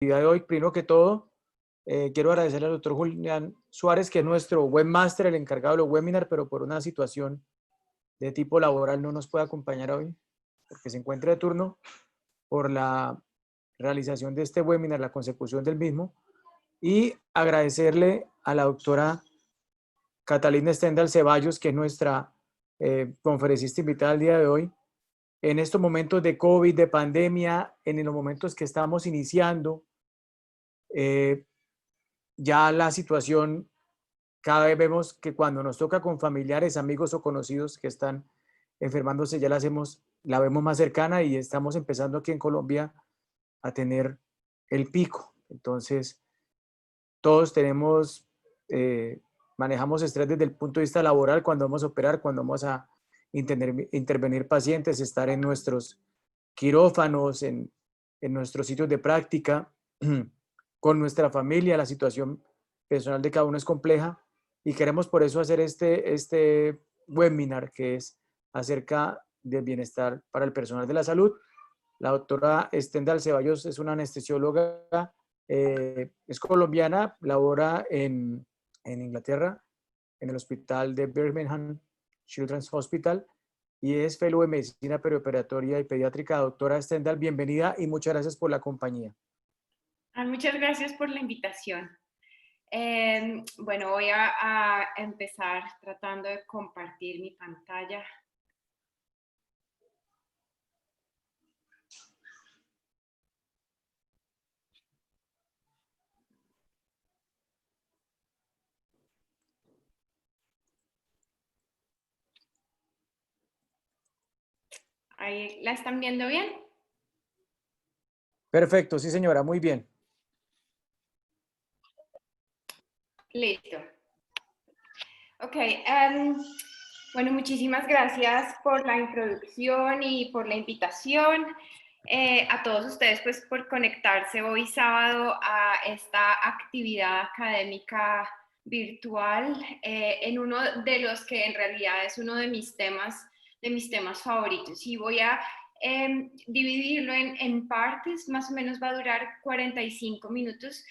de hoy. Primero que todo, quiero agradecerle al doctor Julián Suárez, que es nuestro webmaster, el encargado de los webinars, pero por una situación de tipo laboral no nos puede acompañar hoy, porque se encuentra de turno por la realización de este webinar, la consecución del mismo, y agradecerle a la doctora Catalina Stendhal Ceballos, que es nuestra conferencista invitada al día de hoy. En estos momentos de COVID, de pandemia, en los momentos que estamos iniciando, ya la situación, cada vez vemos que cuando nos toca con familiares, amigos o conocidos que están enfermándose, ya la vemos más cercana y estamos empezando aquí en Colombia a tener el pico. Entonces, todos manejamos estrés desde el punto de vista laboral cuando vamos a operar, cuando vamos a intervenir pacientes, estar en nuestros quirófanos, en nuestros sitios de práctica, con nuestra familia. La situación personal de cada uno es compleja y queremos por eso hacer este webinar que es acerca del bienestar para el personal de la salud. La doctora Stendhal Ceballos es una anestesióloga, es colombiana, labora en Inglaterra, en el hospital de Birmingham Children's Hospital, y es fellow de medicina perioperatoria y pediátrica. Doctora Stendhal, bienvenida y muchas gracias por la compañía. Muchas gracias por la invitación. Bueno, voy a empezar tratando de compartir mi pantalla. ¿Ahí la están viendo bien? Perfecto, sí señora, muy bien. Listo. Ok, bueno, muchísimas gracias por la introducción y por la invitación. A todos ustedes pues por conectarse hoy sábado a esta actividad académica virtual en uno de los que en realidad es uno de mis temas favoritos. Y voy a dividirlo en partes, más o menos va a durar 45 minutos.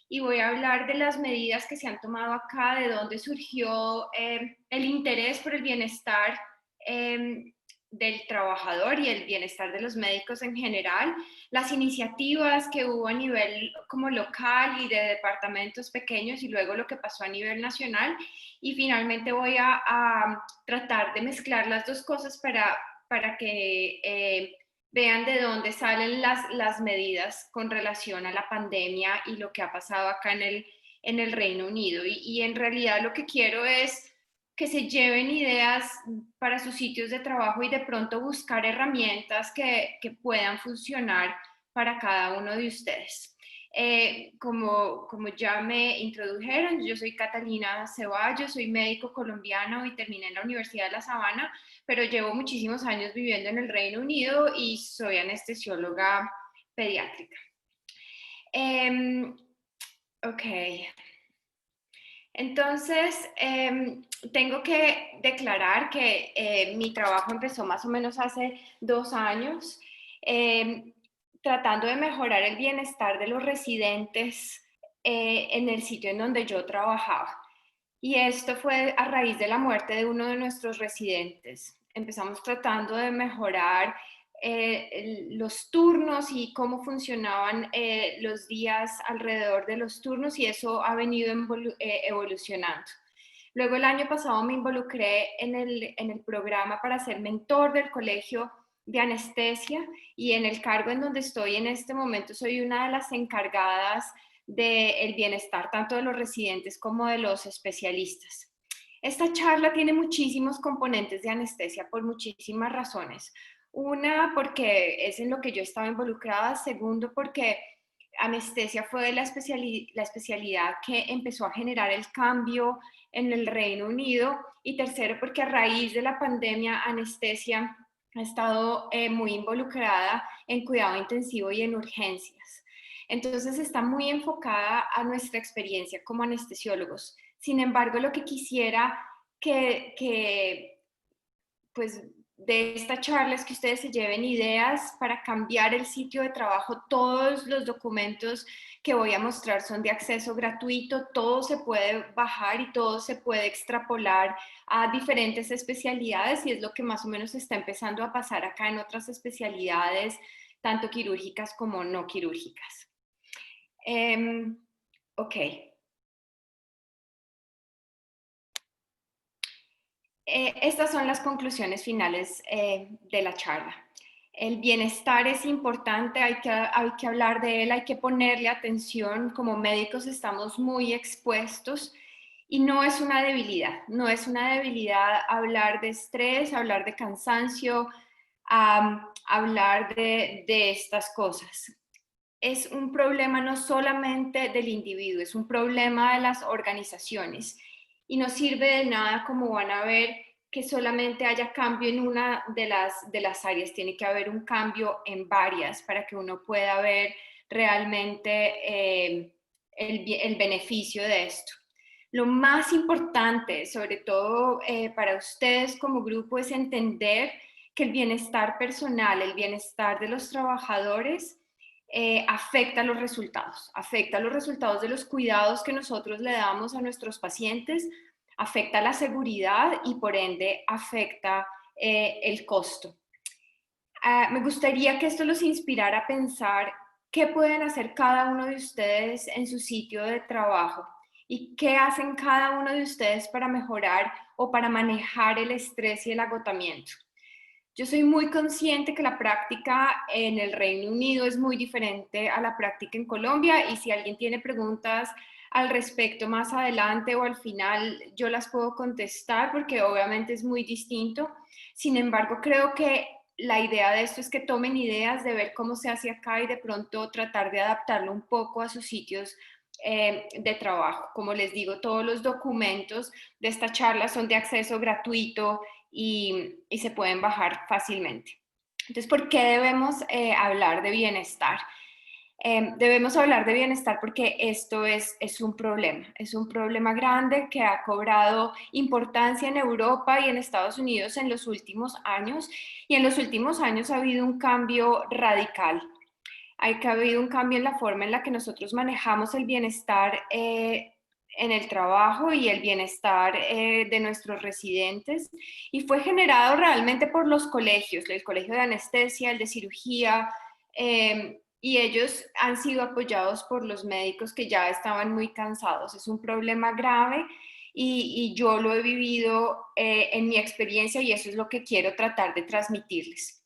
Y voy a hablar de las medidas que se han tomado acá, de dónde surgió el interés por el bienestar del trabajador y el bienestar de los médicos en general, las iniciativas que hubo a nivel como local y de departamentos pequeños y luego lo que pasó a nivel nacional. Y finalmente voy a tratar de mezclar las dos cosas para que vean de dónde salen las medidas con relación a la pandemia y lo que ha pasado acá en el Reino Unido. Y en realidad lo que quiero es que se lleven ideas para sus sitios de trabajo y de pronto buscar herramientas que puedan funcionar para cada uno de ustedes. Como ya me introdujeron, yo soy Catalina Ceballos, soy médico colombiano y terminé en la Universidad de La Sabana, pero llevo muchísimos años viviendo en el Reino Unido y soy anestesióloga pediátrica. Ok. Entonces, tengo que declarar que mi trabajo empezó más o menos hace 2 años, tratando de mejorar el bienestar de los residentes en el sitio en donde yo trabajaba. Y esto fue a raíz de la muerte de uno de nuestros residentes. Empezamos tratando de mejorar los turnos y cómo funcionaban los días alrededor de los turnos y eso ha venido evolucionando. Luego el año pasado me involucré en el programa para ser mentor del colegio de anestesia y en el cargo en donde estoy en este momento soy una de las encargadas del bienestar tanto de los residentes como de los especialistas. Esta charla tiene muchísimos componentes de anestesia por muchísimas razones. Una, porque es en lo que yo estaba involucrada. Segundo, porque anestesia fue la especialidad que empezó a generar el cambio en el Reino Unido. Y tercero, porque a raíz de la pandemia, anestesia ha estado muy involucrada en cuidado intensivo y en urgencias. Entonces está muy enfocada a nuestra experiencia como anestesiólogos. Sin embargo, lo que quisiera pues de esta charla es que ustedes se lleven ideas para cambiar el sitio de trabajo. Todos los documentos que voy a mostrar son de acceso gratuito, todo se puede bajar y todo se puede extrapolar a diferentes especialidades, y es lo que más o menos está empezando a pasar acá en otras especialidades, tanto quirúrgicas como no quirúrgicas. Ok. Estas son las conclusiones finales de la charla. El bienestar es importante, hay que hablar de él, hay que ponerle atención. Como médicos estamos muy expuestos y no es una debilidad. No es una debilidad hablar de estrés, hablar de cansancio, hablar de estas cosas. Es un problema no solamente del individuo, es un problema de las organizaciones. Y no sirve de nada, como van a ver, que solamente haya cambio en una de las áreas. Tiene que haber un cambio en varias para que uno pueda ver realmente el beneficio de esto. Lo más importante, sobre todo para ustedes como grupo, es entender que el bienestar personal, el bienestar de los trabajadores, afecta los resultados de los cuidados que nosotros le damos a nuestros pacientes, afecta la seguridad y por ende afecta el costo. Me gustaría que esto los inspirara a pensar qué pueden hacer cada uno de ustedes en su sitio de trabajo y qué hacen cada uno de ustedes para mejorar o para manejar el estrés y el agotamiento. Yo soy muy consciente que la práctica en el Reino Unido es muy diferente a la práctica en Colombia, y si alguien tiene preguntas al respecto más adelante o al final, yo las puedo contestar porque obviamente es muy distinto. Sin embargo, creo que la idea de esto es que tomen ideas de ver cómo se hace acá y de pronto tratar de adaptarlo un poco a sus sitios de trabajo. Como les digo, todos los documentos de esta charla son de acceso gratuito y se pueden bajar fácilmente. Entonces, ¿por qué debemos hablar de bienestar? Debemos hablar de bienestar porque esto es un problema grande que ha cobrado importancia en Europa y en Estados Unidos en los últimos años, y en los últimos años ha habido un cambio radical. Ha habido un cambio en la forma en la que nosotros manejamos el bienestar en el trabajo y el bienestar de nuestros residentes, y fue generado realmente por los colegios, el colegio de anestesia, el de cirugía, y ellos han sido apoyados por los médicos que ya estaban muy cansados. Es un problema grave y yo lo he vivido en mi experiencia, y eso es lo que quiero tratar de transmitirles.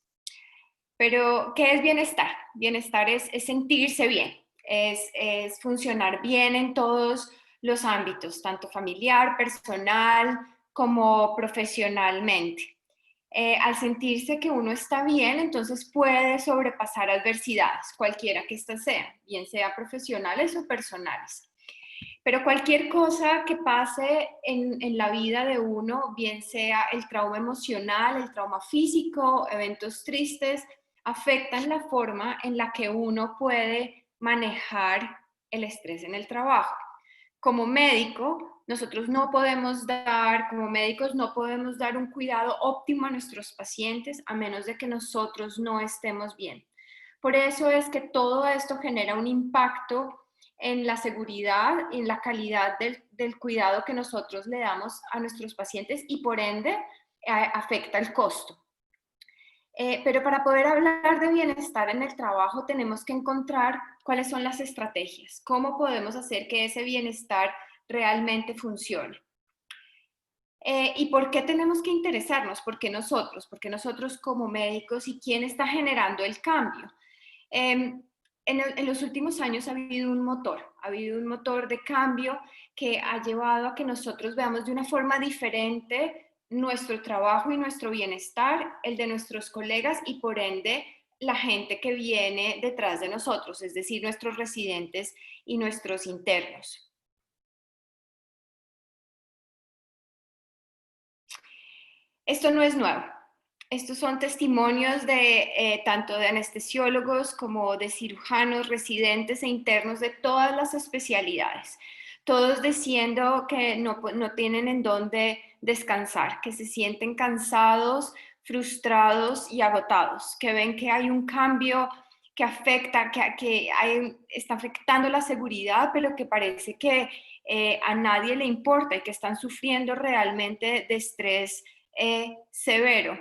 Pero, ¿qué es bienestar? Bienestar es sentirse bien, es funcionar bien en todos los ámbitos, tanto familiar, personal, como profesionalmente. Al sentirse que uno está bien, entonces puede sobrepasar adversidades, cualquiera que éstas sean, bien sea profesionales o personales. Pero cualquier cosa que pase en la vida de uno, bien sea el trauma emocional, el trauma físico, eventos tristes, afectan la forma en la que uno puede manejar el estrés en el trabajo. Como médico, como médicos no podemos dar un cuidado óptimo a nuestros pacientes a menos de que nosotros no estemos bien. Por eso es que todo esto genera un impacto en la seguridad y en la calidad del cuidado que nosotros le damos a nuestros pacientes, y por ende afecta el costo. Pero para poder hablar de bienestar en el trabajo tenemos que encontrar cuáles son las estrategias, cómo podemos hacer que ese bienestar realmente funcione. ¿Y por qué tenemos que interesarnos? ¿Por qué nosotros? Porque nosotros como médicos, ¿y quién está generando el cambio? En los últimos años ha habido un motor de cambio que ha llevado a que nosotros veamos de una forma diferente nuestro trabajo y nuestro bienestar, el de nuestros colegas y por ende la gente que viene detrás de nosotros, es decir, nuestros residentes y nuestros internos. Esto no es nuevo. Estos son testimonios de tanto de anestesiólogos como de cirujanos, residentes e internos de todas las especialidades, todos diciendo que no tienen en dónde descansar, que se sienten cansados frustrados y agotados, que ven que hay un cambio que afecta, está afectando la seguridad, pero que parece que a nadie le importa y que están sufriendo realmente de estrés severo.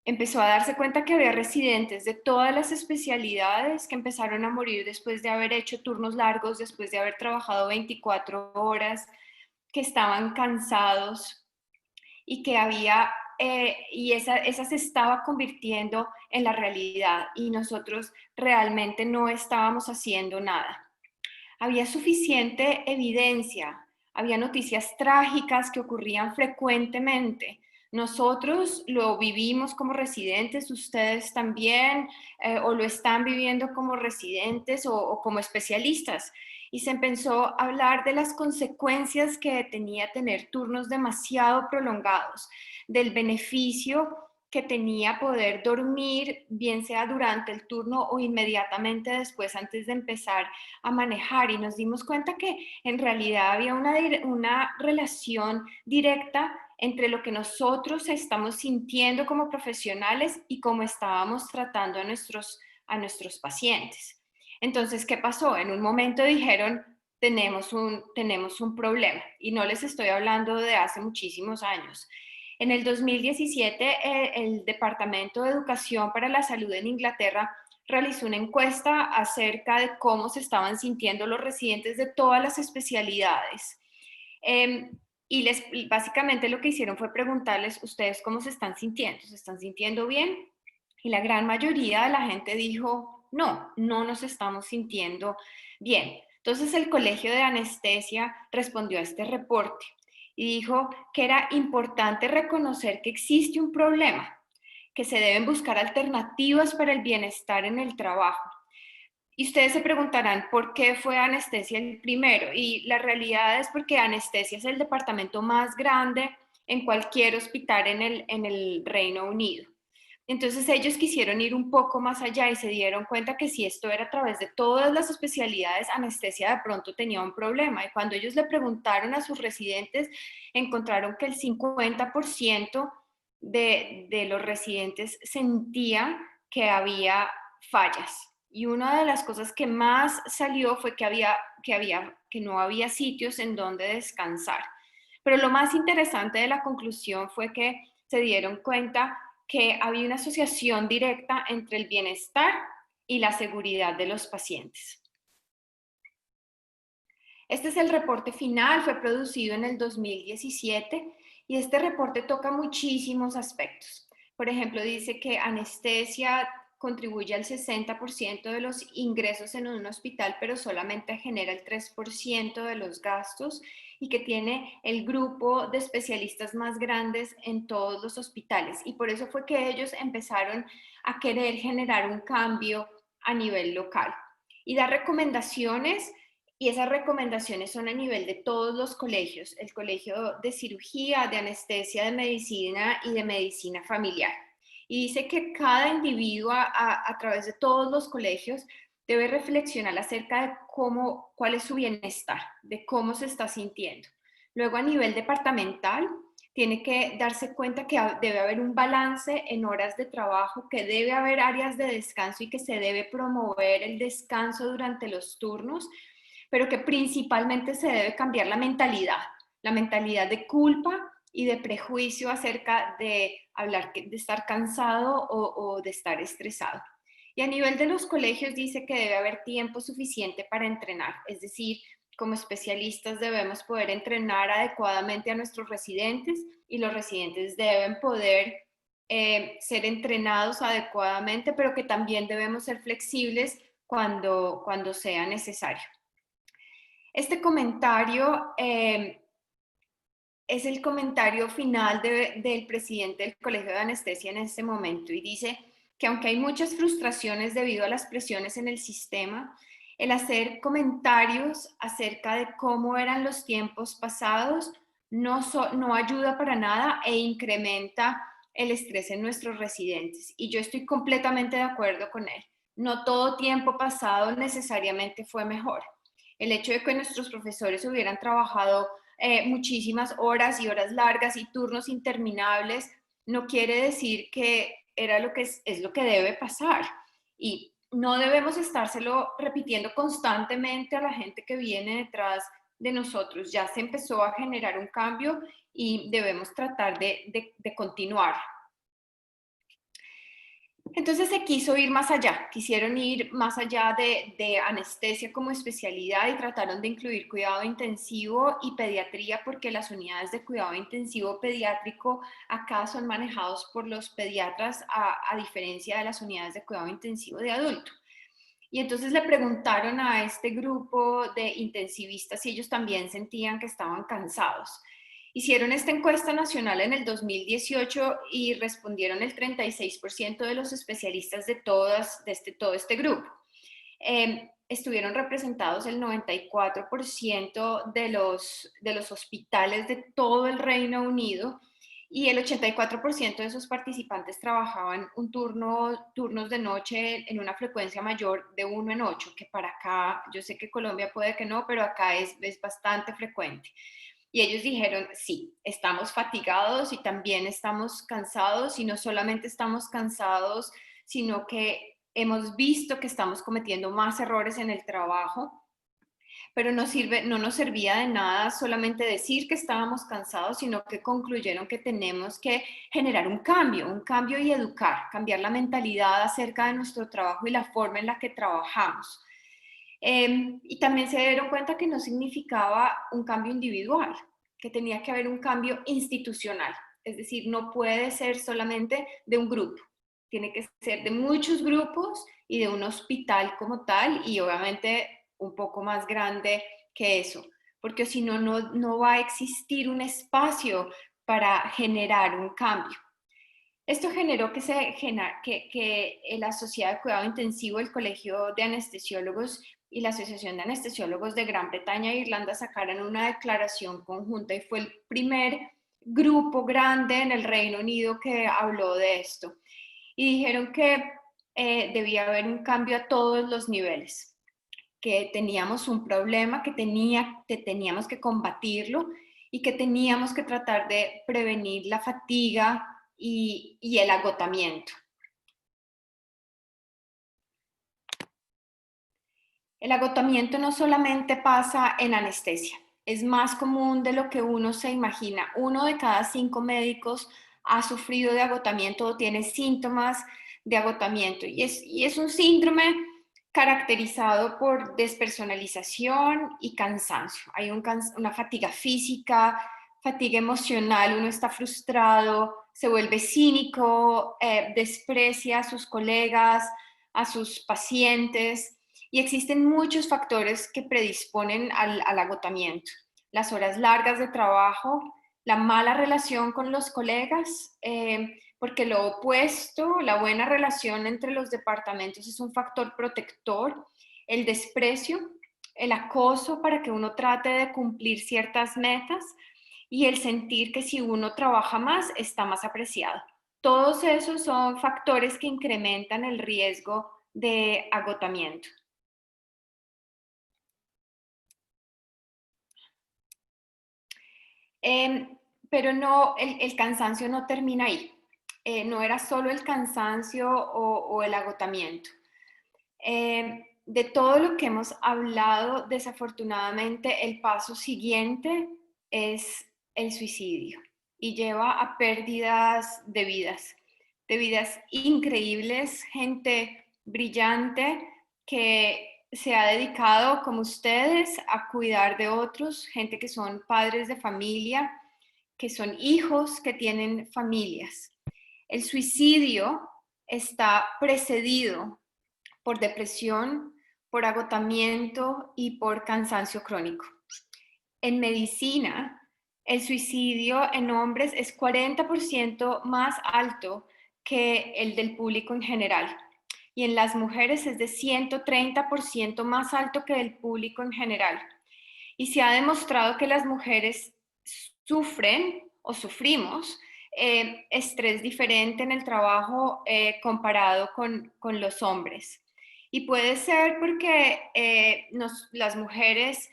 Empezó a darse cuenta que había residentes de todas las especialidades que empezaron a morir después de haber hecho turnos largos, después de haber trabajado 24 horas, que estaban cansados y que había, esa se estaba convirtiendo en la realidad y nosotros realmente no estábamos haciendo nada. Había suficiente evidencia, había noticias trágicas que ocurrían frecuentemente. Nosotros lo vivimos como residentes, ustedes también, o lo están viviendo como residentes o como especialistas. Y se empezó a hablar de las consecuencias que tenía tener turnos demasiado prolongados, del beneficio que tenía poder dormir, bien sea durante el turno o inmediatamente después, antes de empezar a manejar. Y nos dimos cuenta que en realidad había una relación directa entre lo que nosotros estamos sintiendo como profesionales y cómo estábamos tratando a nuestros pacientes. Entonces, ¿qué pasó? En un momento dijeron, tenemos un problema, y no les estoy hablando de hace muchísimos años. En el 2017, el Departamento de Educación para la Salud en Inglaterra realizó una encuesta acerca de cómo se estaban sintiendo los residentes de todas las especialidades. Y básicamente lo que hicieron fue preguntarles, ¿ustedes cómo se están sintiendo? ¿Se están sintiendo bien? Y la gran mayoría de la gente dijo, no, no nos estamos sintiendo bien. Entonces el Colegio de Anestesia respondió a este reporte y dijo que era importante reconocer que existe un problema, que se deben buscar alternativas para el bienestar en el trabajo. Y ustedes se preguntarán, ¿por qué fue anestesia el primero? Y la realidad es porque anestesia es el departamento más grande en cualquier hospital en el Reino Unido. Entonces ellos quisieron ir un poco más allá y se dieron cuenta que si esto era a través de todas las especialidades, anestesia de pronto tenía un problema. Y cuando ellos le preguntaron a sus residentes, encontraron que el 50% de los residentes sentía que había fallas. Y una de las cosas que más salió fue que no había sitios en donde descansar. Pero lo más interesante de la conclusión fue que se dieron cuenta que había una asociación directa entre el bienestar y la seguridad de los pacientes. Este es el reporte final, fue producido en el 2017 y este reporte toca muchísimos aspectos. Por ejemplo, dice que anestesia contribuye al 60% de los ingresos en un hospital, pero solamente genera el 3% de los gastos y que tiene el grupo de especialistas más grandes en todos los hospitales. Y por eso fue que ellos empezaron a querer generar un cambio a nivel local y dar recomendaciones. Y esas recomendaciones son a nivel de todos los colegios, el colegio de cirugía, de anestesia, de medicina y de medicina familiar. Y dice que cada individuo a través de todos los colegios debe reflexionar acerca de cuál es su bienestar, de cómo se está sintiendo. Luego a nivel departamental tiene que darse cuenta que debe haber un balance en horas de trabajo, que debe haber áreas de descanso y que se debe promover el descanso durante los turnos, pero que principalmente se debe cambiar la mentalidad de culpa y de prejuicio acerca de de estar cansado o de estar estresado. Y a nivel de los colegios dice que debe haber tiempo suficiente para entrenar, es decir, como especialistas debemos poder entrenar adecuadamente a nuestros residentes y los residentes deben poder ser entrenados adecuadamente, pero que también debemos ser flexibles cuando sea necesario. Este comentario es el comentario final del presidente del Colegio de Anestesia en este momento y dice que aunque hay muchas frustraciones debido a las presiones en el sistema, el hacer comentarios acerca de cómo eran los tiempos pasados no ayuda para nada e incrementa el estrés en nuestros residentes. Y yo estoy completamente de acuerdo con él. No todo tiempo pasado necesariamente fue mejor. El hecho de que nuestros profesores hubieran trabajado muchísimas horas y horas largas y turnos interminables no quiere decir que era lo que es lo que debe pasar. Y no debemos estárselo repitiendo constantemente a la gente que viene detrás de nosotros. Ya se empezó a generar un cambio y debemos tratar de continuar. Entonces se quiso ir más allá, quisieron ir más allá de anestesia como especialidad y trataron de incluir cuidado intensivo y pediatría, porque las unidades de cuidado intensivo pediátrico acá son manejados por los pediatras a diferencia de las unidades de cuidado intensivo de adulto. Y entonces le preguntaron a este grupo de intensivistas si ellos también sentían que estaban cansados. Hicieron esta encuesta nacional en el 2018 y respondieron el 36% de los especialistas de todo este grupo. Estuvieron representados el 94% de los hospitales de todo el Reino Unido y el 84% de esos participantes trabajaban turnos de noche en una frecuencia mayor de 1 en 8, que para acá, yo sé que Colombia puede que no, pero acá es bastante frecuente. Y ellos dijeron, sí, estamos fatigados y también estamos cansados, y no solamente estamos cansados, sino que hemos visto que estamos cometiendo más errores en el trabajo, pero no nos servía de nada solamente decir que estábamos cansados, sino que concluyeron que tenemos que generar un cambio y educar, cambiar la mentalidad acerca de nuestro trabajo y la forma en la que trabajamos. Y también se dieron cuenta que no significaba un cambio individual, que tenía que haber un cambio institucional. Es decir, no puede ser solamente de un grupo, tiene que ser de muchos grupos y de un hospital como tal, y obviamente un poco más grande que eso, porque si no, no va a existir un espacio para generar un cambio. Esto generó que la Sociedad de Cuidado Intensivo, el Colegio de Anestesiólogos y la Asociación de Anestesiólogos de Gran Bretaña e Irlanda sacaran una declaración conjunta, y fue el primer grupo grande en el Reino Unido que habló de esto. Y dijeron que debía haber un cambio a todos los niveles, que teníamos un problema, que teníamos que combatirlo y que teníamos que tratar de prevenir la fatiga y el agotamiento. El agotamiento no solamente pasa en anestesia, es más común de lo que uno se imagina. 1 de cada 5 médicos ha sufrido de agotamiento o tiene síntomas de agotamiento, y es un síndrome caracterizado por despersonalización y cansancio. Hay una fatiga física, fatiga emocional, uno está frustrado, se vuelve cínico, desprecia a sus colegas, a sus pacientes, y existen muchos factores que predisponen al agotamiento. Las horas largas de trabajo, la mala relación con los colegas, porque lo opuesto, la buena relación entre los departamentos es un factor protector, el desprecio, el acoso para que uno trate de cumplir ciertas metas, y el sentir que si uno trabaja más, está más apreciado. Todos esos son factores que incrementan el riesgo de agotamiento. Pero no, el cansancio no termina ahí. No era solo el cansancio o el agotamiento. De todo lo que hemos hablado, desafortunadamente, el paso siguiente es el suicidio, y lleva a pérdidas de vidas increíbles, gente brillante que se ha dedicado, como ustedes, a cuidar de otros, gente que son padres de familia, que son hijos que tienen familias. El suicidio está precedido por depresión, por agotamiento y por cansancio crónico. En medicina, el suicidio en hombres es 40% más alto que el del público en general, y en las mujeres es de 130% más alto que el público en general. Y se ha demostrado que las mujeres sufren o sufrimos estrés diferente en el trabajo comparado con los hombres. Y puede ser porque las mujeres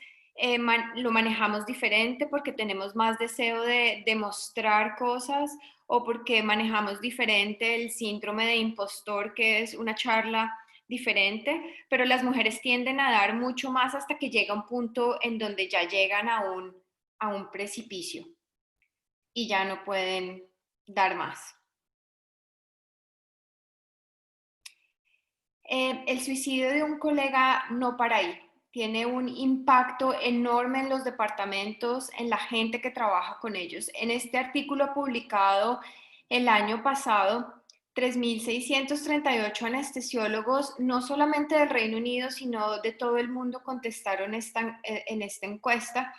lo manejamos diferente, porque tenemos más deseo de demostrar cosas, o porque manejamos diferente el síndrome de impostor, que es una charla diferente, pero las mujeres tienden a dar mucho más hasta que llega un punto en donde ya llegan a un precipicio y ya no pueden dar más. El suicidio de un colega no para ahí. Tiene un impacto enorme en los departamentos, en la gente que trabaja con ellos. En este artículo publicado el año pasado, 3.638 anestesiólogos, no solamente del Reino Unido, sino de todo el mundo, contestaron en esta encuesta,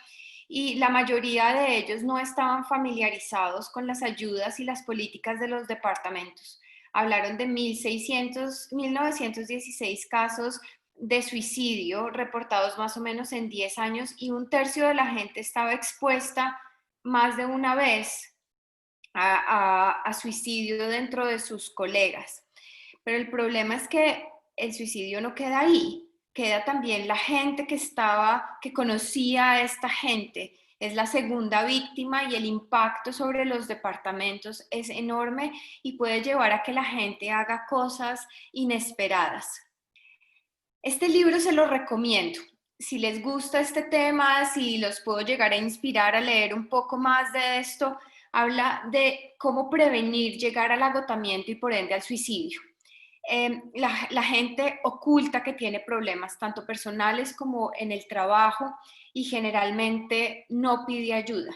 y la mayoría de ellos no estaban familiarizados con las ayudas y las políticas de los departamentos. Hablaron de 1.916 casos de suicidio reportados más o menos en 10 años, y un tercio de la gente estaba expuesta más de una vez a suicidio dentro de sus colegas. Pero el problema es que el suicidio no queda ahí, queda también la gente que conocía a esta gente. Es la segunda víctima y el impacto sobre los departamentos es enorme y puede llevar a que la gente haga cosas inesperadas. Este libro se lo recomiendo. Si les gusta este tema, si los puedo llegar a inspirar a leer un poco más de esto, habla de cómo prevenir llegar al agotamiento y por ende al suicidio. La gente oculta que tiene problemas, tanto personales como en el trabajo, y generalmente no pide ayuda.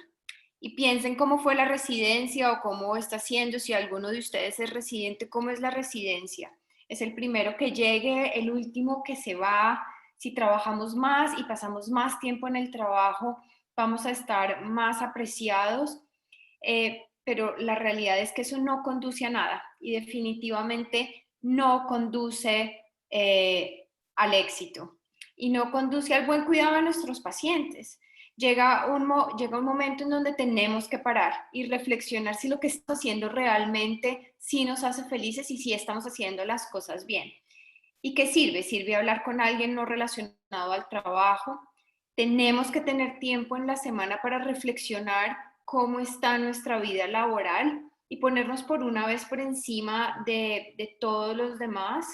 Y piensen cómo fue la residencia o cómo está siendo, si alguno de ustedes es residente, cómo es la residencia. Es el primero que llegue, el último que se va. Si trabajamos más y pasamos más tiempo en el trabajo, vamos a estar más apreciados. Pero la realidad es que eso no conduce a nada y definitivamente no conduce al éxito y no conduce al buen cuidado de nuestros pacientes. Llega un momento en donde tenemos que parar y reflexionar si lo que estamos haciendo realmente sí nos hace felices y si estamos haciendo las cosas bien. ¿Y qué sirve? Sirve hablar con alguien no relacionado al trabajo. Tenemos que tener tiempo en la semana para reflexionar cómo está nuestra vida laboral y ponernos por una vez por encima de todos los demás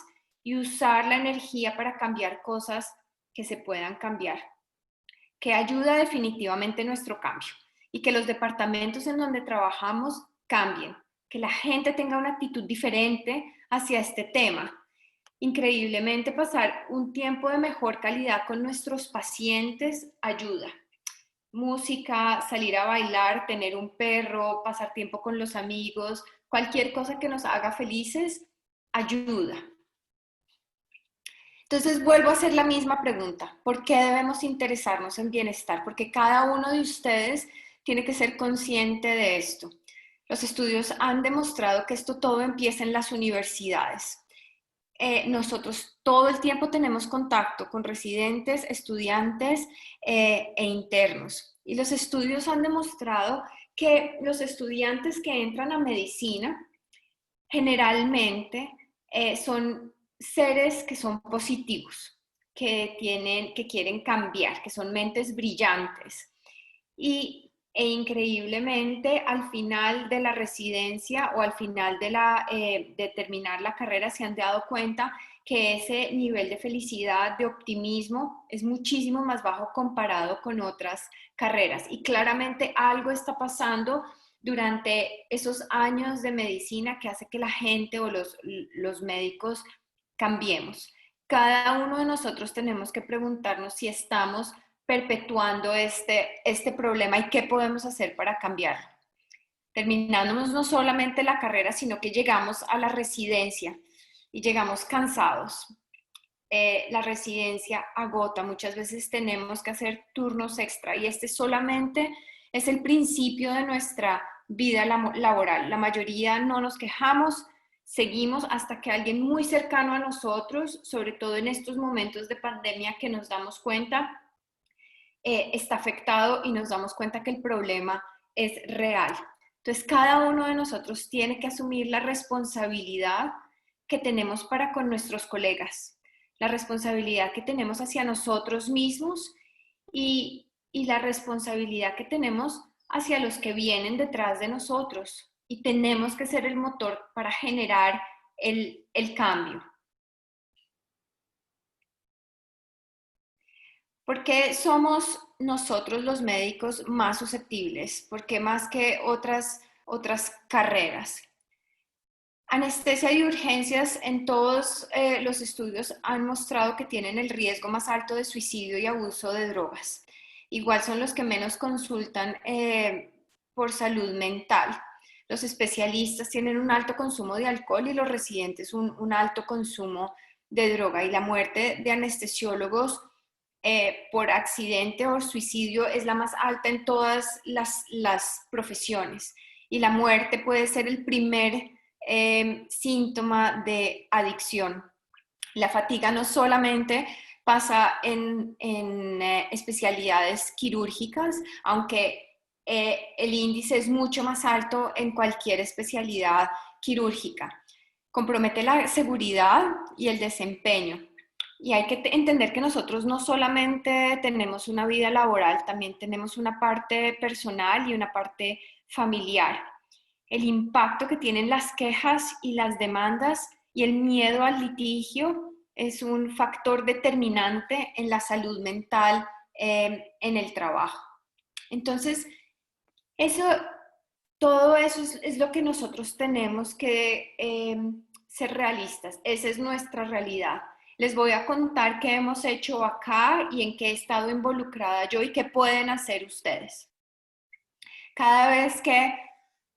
y usar la energía para cambiar cosas que se puedan cambiar, que ayuda definitivamente nuestro cambio y que los departamentos en donde trabajamos cambien, que la gente tenga una actitud diferente hacia este tema. Increíblemente, pasar un tiempo de mejor calidad con nuestros pacientes ayuda. Música, salir a bailar, tener un perro, pasar tiempo con los amigos, cualquier cosa que nos haga felices, ayuda. Entonces vuelvo a hacer la misma pregunta. ¿Por qué debemos interesarnos en bienestar? Porque cada uno de ustedes tiene que ser consciente de esto. Los estudios han demostrado que esto todo empieza en las universidades. Nosotros todo el tiempo tenemos contacto con residentes, estudiantes e internos. Y los estudios han demostrado que los estudiantes que entran a medicina generalmente son seres que son positivos, que quieren cambiar, que son mentes brillantes. E increíblemente, al final de la residencia o al final de terminar la carrera, se han dado cuenta que ese nivel de felicidad, de optimismo, es muchísimo más bajo comparado con otras carreras. Y claramente algo está pasando durante esos años de medicina que hace que la gente o los médicos cambiemos. Cada uno de nosotros tenemos que preguntarnos si estamos perpetuando este problema y qué podemos hacer para cambiarlo. Terminándonos no solamente la carrera, sino que llegamos a la residencia y llegamos cansados. La residencia agota, muchas veces tenemos que hacer turnos extra y este solamente es el principio de nuestra vida laboral. La mayoría no nos quejamos, seguimos hasta que alguien muy cercano a nosotros, sobre todo en estos momentos de pandemia que nos damos cuenta, está afectado y nos damos cuenta que el problema es real. Entonces, cada uno de nosotros tiene que asumir la responsabilidad que tenemos para con nuestros colegas, la responsabilidad que tenemos hacia nosotros mismos y la responsabilidad que tenemos hacia los que vienen detrás de nosotros y tenemos que ser el motor para generar el cambio. ¿Por qué somos nosotros los médicos más susceptibles? ¿Por qué más que otras carreras? Anestesia y urgencias en todos los estudios han mostrado que tienen el riesgo más alto de suicidio y abuso de drogas. Igual son los que menos consultan por salud mental. Los especialistas tienen un alto consumo de alcohol y los residentes un alto consumo de droga. Y la muerte de anestesiólogos por accidente o suicidio es la más alta en todas las profesiones. Y la muerte puede ser el primer síntoma de adicción. La fatiga no solamente pasa en especialidades quirúrgicas, aunque el índice es mucho más alto en cualquier especialidad quirúrgica. Compromete la seguridad y el desempeño. Y hay que entender que nosotros no solamente tenemos una vida laboral, también tenemos una parte personal y una parte familiar. El impacto que tienen las quejas y las demandas y el miedo al litigio es un factor determinante en la salud mental en el trabajo. Entonces, todo eso es lo que nosotros tenemos que ser realistas. Esa es nuestra realidad. Les voy a contar qué hemos hecho acá y en qué he estado involucrada yo y qué pueden hacer ustedes. Cada vez que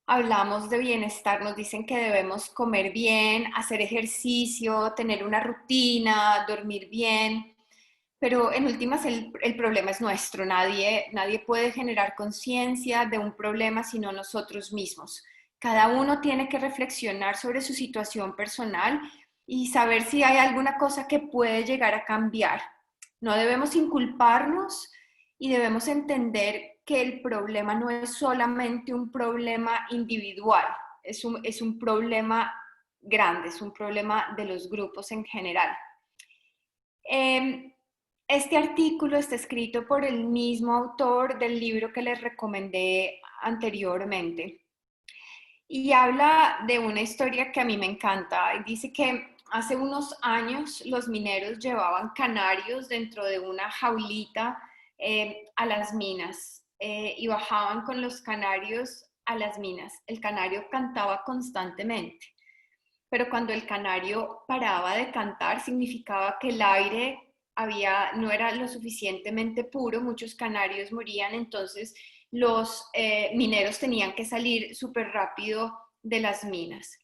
hablamos de bienestar, nos dicen que debemos comer bien, hacer ejercicio, tener una rutina, dormir bien, pero en últimas el problema es nuestro. Nadie puede generar conciencia de un problema sino nosotros mismos. Cada uno tiene que reflexionar sobre su situación personal y saber si hay alguna cosa que puede llegar a cambiar. No debemos inculparnos y debemos entender que el problema no es solamente un problema individual, es un problema grande, es un problema de los grupos en general. Este artículo está escrito por el mismo autor del libro que les recomendé anteriormente y habla de una historia que a mí me encanta. Dice que hace unos años los mineros llevaban canarios dentro de una jaulita a las minas y bajaban con los canarios a las minas. El canario cantaba constantemente, pero cuando el canario paraba de cantar significaba que el aire no era lo suficientemente puro, muchos canarios morían, entonces los mineros tenían que salir súper rápido de las minas.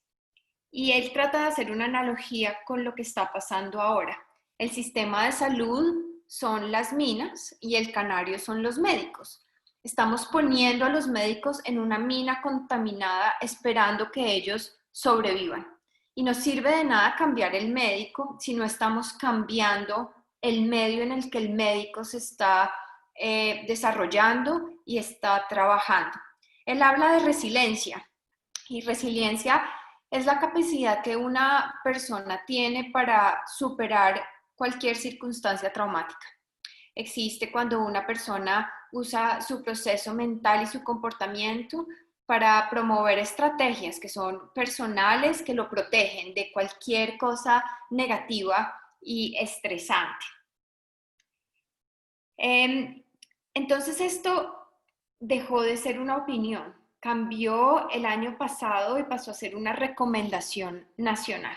Y él trata de hacer una analogía con lo que está pasando ahora. El sistema de salud son las minas y el canario son los médicos. Estamos poniendo a los médicos en una mina contaminada esperando que ellos sobrevivan. Y no sirve de nada cambiar el médico si no estamos cambiando el medio en el que el médico se está desarrollando y está trabajando. Él habla de resiliencia y resiliencia es la capacidad que una persona tiene para superar cualquier circunstancia traumática. Existe cuando una persona usa su proceso mental y su comportamiento para promover estrategias que son personales, que lo protegen de cualquier cosa negativa y estresante. Entonces esto dejó de ser una opinión, cambió el año pasado y pasó a ser una recomendación nacional.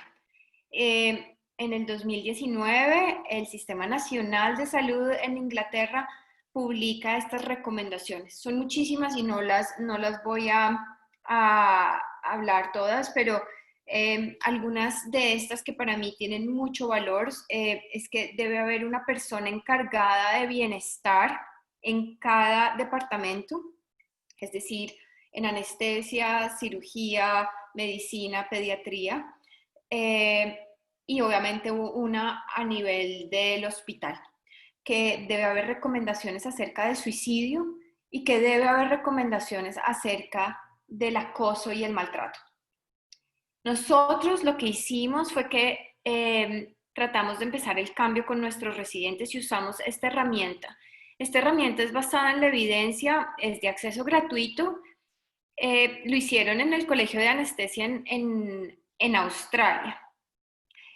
En el 2019, el Sistema Nacional de Salud en Inglaterra publica estas recomendaciones. Son muchísimas y no las voy a hablar todas, pero algunas de estas que para mí tienen mucho valor es que debe haber una persona encargada de bienestar en cada departamento, es decir, en anestesia, cirugía, medicina, pediatría, y obviamente una a nivel del hospital, que debe haber recomendaciones acerca del suicidio y que debe haber recomendaciones acerca del acoso y el maltrato. Nosotros lo que hicimos fue que tratamos de empezar el cambio con nuestros residentes y usamos esta herramienta. Esta herramienta es basada en la evidencia, es de acceso gratuito lo hicieron en el Colegio de Anestesia en Australia.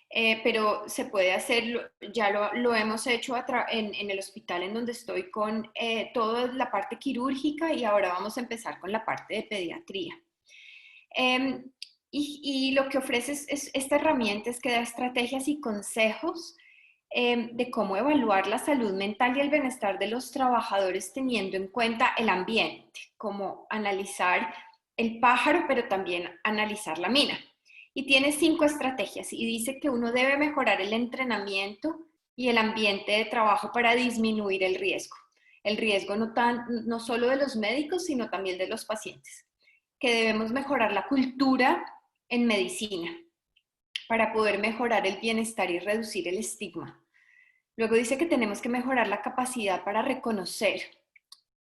Pero se puede hacer, ya lo hemos hecho en el hospital en donde estoy con toda la parte quirúrgica y ahora vamos a empezar con la parte de pediatría. Y lo que ofrece esta herramienta es que da estrategias y consejos de cómo evaluar la salud mental y el bienestar de los trabajadores teniendo en cuenta el ambiente, como analizar el pájaro, pero también analizar la mina. Y tiene 5 estrategias y dice que uno debe mejorar el entrenamiento y el ambiente de trabajo para disminuir el riesgo. El riesgo no solo de los médicos, sino también de los pacientes. Que debemos mejorar la cultura en medicina para poder mejorar el bienestar y reducir el estigma. Luego dice que tenemos que mejorar la capacidad para reconocer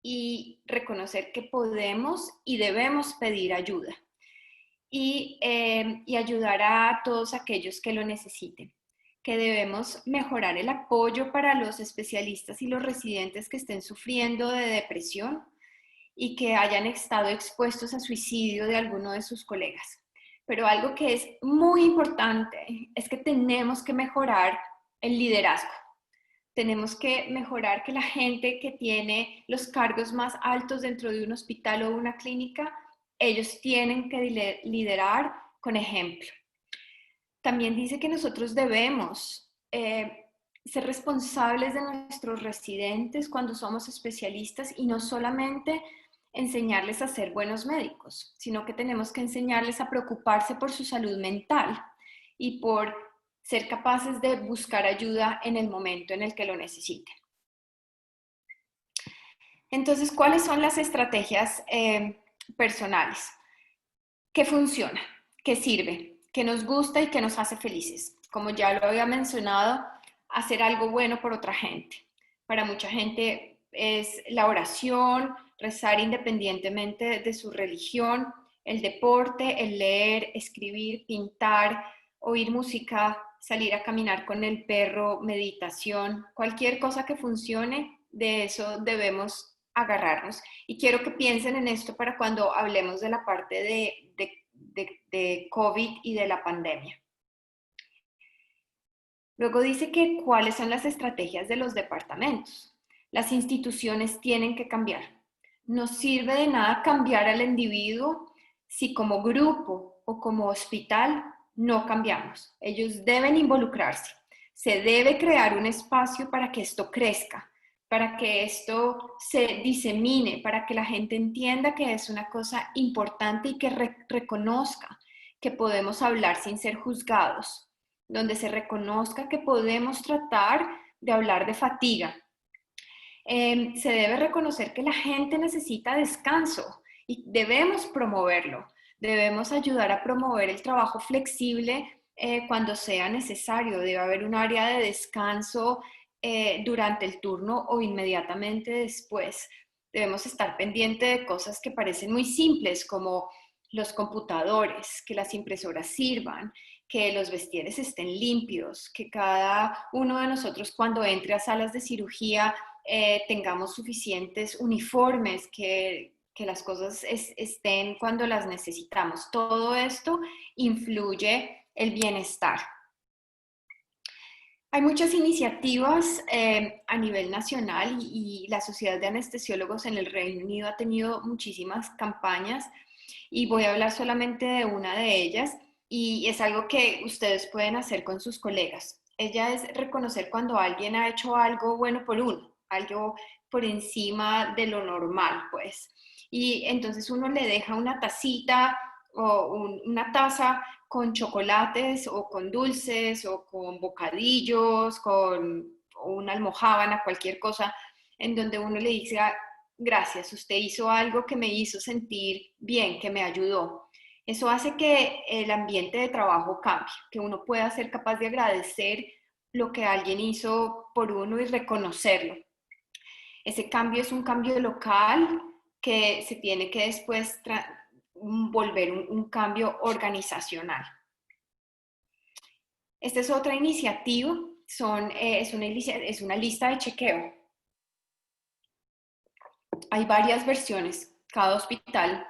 que podemos y debemos pedir ayuda y ayudar a todos aquellos que lo necesiten. Que debemos mejorar el apoyo para los especialistas y los residentes que estén sufriendo de depresión y que hayan estado expuestos a suicidio de alguno de sus colegas. Pero algo que es muy importante es que tenemos que mejorar el liderazgo. Tenemos que mejorar que la gente que tiene los cargos más altos dentro de un hospital o una clínica, ellos tienen que liderar con ejemplo. También dice que nosotros debemos ser responsables de nuestros residentes cuando somos especialistas y no solamente enseñarles a ser buenos médicos, sino que tenemos que enseñarles a preocuparse por su salud mental y por ser capaces de buscar ayuda en el momento en el que lo necesiten. Entonces, ¿cuáles son las estrategias personales? ¿Qué funciona? ¿Qué sirve? ¿Qué nos gusta y qué nos hace felices? Como ya lo había mencionado, hacer algo bueno por otra gente. Para mucha gente es la oración, rezar independientemente de su religión, el deporte, el leer, escribir, pintar, oír música, salir a caminar con el perro, meditación, cualquier cosa que funcione, de eso debemos agarrarnos. Y quiero que piensen en esto para cuando hablemos de la parte de COVID y de la pandemia. Luego dice que cuáles son las estrategias de los departamentos. Las instituciones tienen que cambiar. No sirve de nada cambiar al individuo si como grupo o como hospital no cambiamos. Ellos deben involucrarse. Se debe crear un espacio para que esto crezca, para que esto se disemine, para que la gente entienda que es una cosa importante y que reconozca que podemos hablar sin ser juzgados, donde se reconozca que podemos tratar de hablar de fatiga. Se debe reconocer que la gente necesita descanso y debemos promoverlo. Debemos ayudar a promover el trabajo flexible cuando sea necesario. Debe haber un área de descanso durante el turno o inmediatamente después. Debemos estar pendientes de cosas que parecen muy simples, como los computadores, que las impresoras sirvan, que los vestieres estén limpios, que cada uno de nosotros cuando entre a salas de cirugía tengamos suficientes uniformes, que las cosas estén cuando las necesitamos. Todo esto influye el bienestar. Hay muchas iniciativas a nivel nacional y la Sociedad de Anestesiólogos en el Reino Unido ha tenido muchísimas campañas y voy a hablar solamente de una de ellas y es algo que ustedes pueden hacer con sus colegas. Ella es reconocer cuando alguien ha hecho algo bueno por uno, algo por encima de lo normal, pues. Y entonces uno le deja una tacita o una taza con chocolates o con dulces o con bocadillos, con una almojábana, cualquier cosa, en donde uno le dice, gracias, usted hizo algo que me hizo sentir bien, que me ayudó. Eso hace que el ambiente de trabajo cambie, que uno pueda ser capaz de agradecer lo que alguien hizo por uno y reconocerlo. Ese cambio es un cambio local que se tiene que después volver un cambio organizacional. Esta es otra iniciativa, es una lista de chequeo. Hay varias versiones, cada hospital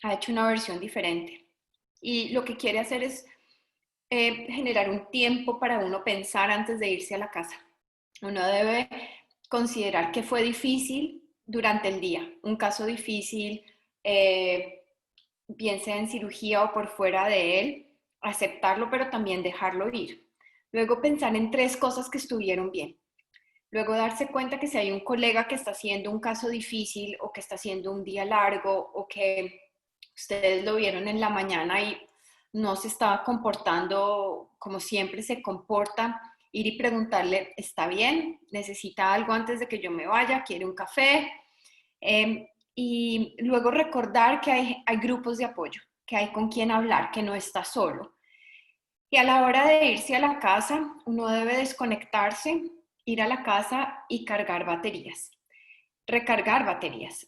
ha hecho una versión diferente. Y lo que quiere hacer es generar un tiempo para uno pensar antes de irse a la casa. Uno debe considerar que fue difícil durante el día, un caso difícil, bien sea en cirugía o por fuera de él, aceptarlo, pero también dejarlo ir. Luego pensar en 3 cosas que estuvieron bien. Luego darse cuenta que si hay un colega que está haciendo un caso difícil o que está haciendo un día largo o que ustedes lo vieron en la mañana y no se estaba comportando como siempre se comporta, ir y preguntarle, ¿está bien? ¿Necesita algo antes de que yo me vaya? ¿Quiere un café? Y luego recordar que hay grupos de apoyo, que hay con quien hablar, que no está solo. Y a la hora de irse a la casa, uno debe desconectarse, ir a la casa y cargar baterías, recargar baterías.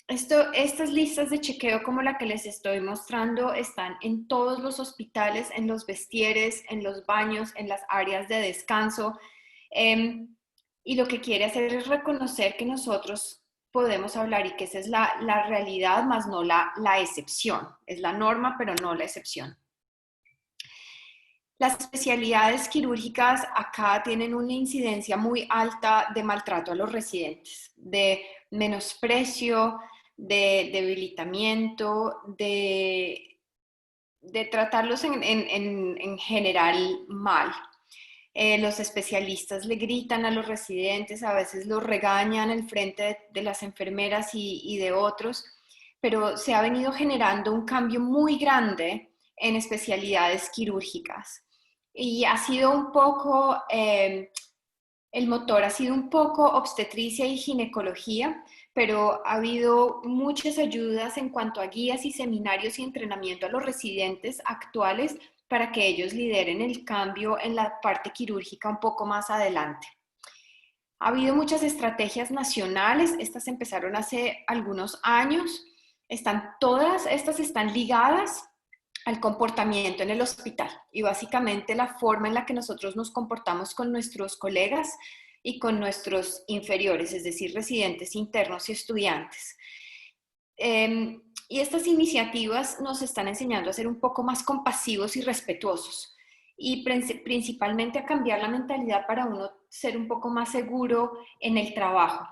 Estas listas de chequeo como la que les estoy mostrando están en todos los hospitales, en los vestieres, en los baños, en las áreas de descanso. Y lo que quiere hacer es reconocer que nosotros podemos hablar y que esa es la realidad, más no la excepción. Es la norma, pero no la excepción. Las especialidades quirúrgicas acá tienen una incidencia muy alta de maltrato a los residentes, de menosprecio, de debilitamiento, de tratarlos en general mal. Los especialistas le gritan a los residentes, a veces los regañan en frente de las enfermeras y de otros, pero se ha venido generando un cambio muy grande en especialidades quirúrgicas. Y ha sido un poco, el motor ha sido un poco obstetricia y ginecología, pero ha habido muchas ayudas en cuanto a guías y seminarios y entrenamiento a los residentes actuales para que ellos lideren el cambio en la parte quirúrgica un poco más adelante. Ha habido muchas estrategias nacionales, estas empezaron hace algunos años, todas estas están ligadas al comportamiento en el hospital y básicamente la forma en la que nosotros nos comportamos con nuestros colegas y con nuestros inferiores, es decir, residentes internos y estudiantes. Y estas iniciativas nos están enseñando a ser un poco más compasivos y respetuosos y principalmente a cambiar la mentalidad para uno ser un poco más seguro en el trabajo.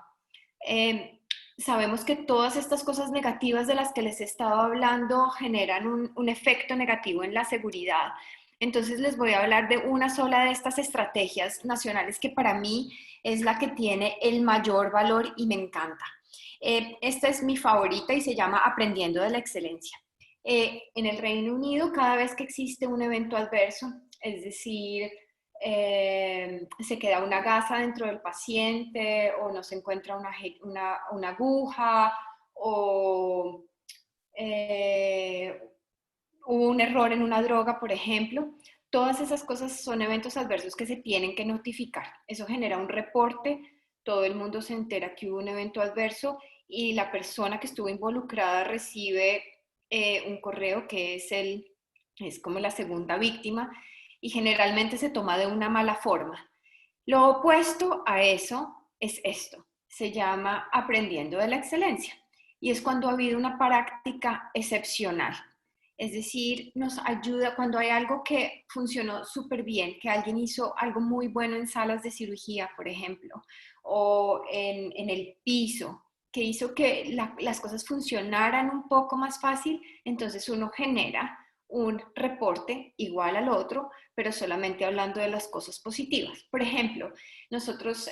Sabemos que todas estas cosas negativas de las que les he estado hablando generan un efecto negativo en la seguridad. Entonces les voy a hablar de una sola de estas estrategias nacionales que para mí es la que tiene el mayor valor y me encanta. Esta es mi favorita y se llama Aprendiendo de la Excelencia. En el Reino Unido, cada vez que existe un evento adverso, es decir, se queda una gasa dentro del paciente o no se encuentra una aguja o hubo un error en una droga, por ejemplo. Todas esas cosas son eventos adversos que se tienen que notificar. Eso genera un reporte, todo el mundo se entera que hubo un evento adverso y la persona que estuvo involucrada recibe un correo que es como la segunda víctima y generalmente se toma de una mala forma. Lo opuesto a eso es esto, se llama aprendiendo de la excelencia y es cuando ha habido una práctica excepcional. Es decir, nos ayuda cuando hay algo que funcionó súper bien, que alguien hizo algo muy bueno en salas de cirugía, por ejemplo, o en el piso, que hizo que las cosas funcionaran un poco más fácil, entonces uno genera un reporte igual al otro, pero solamente hablando de las cosas positivas. Por ejemplo, nosotros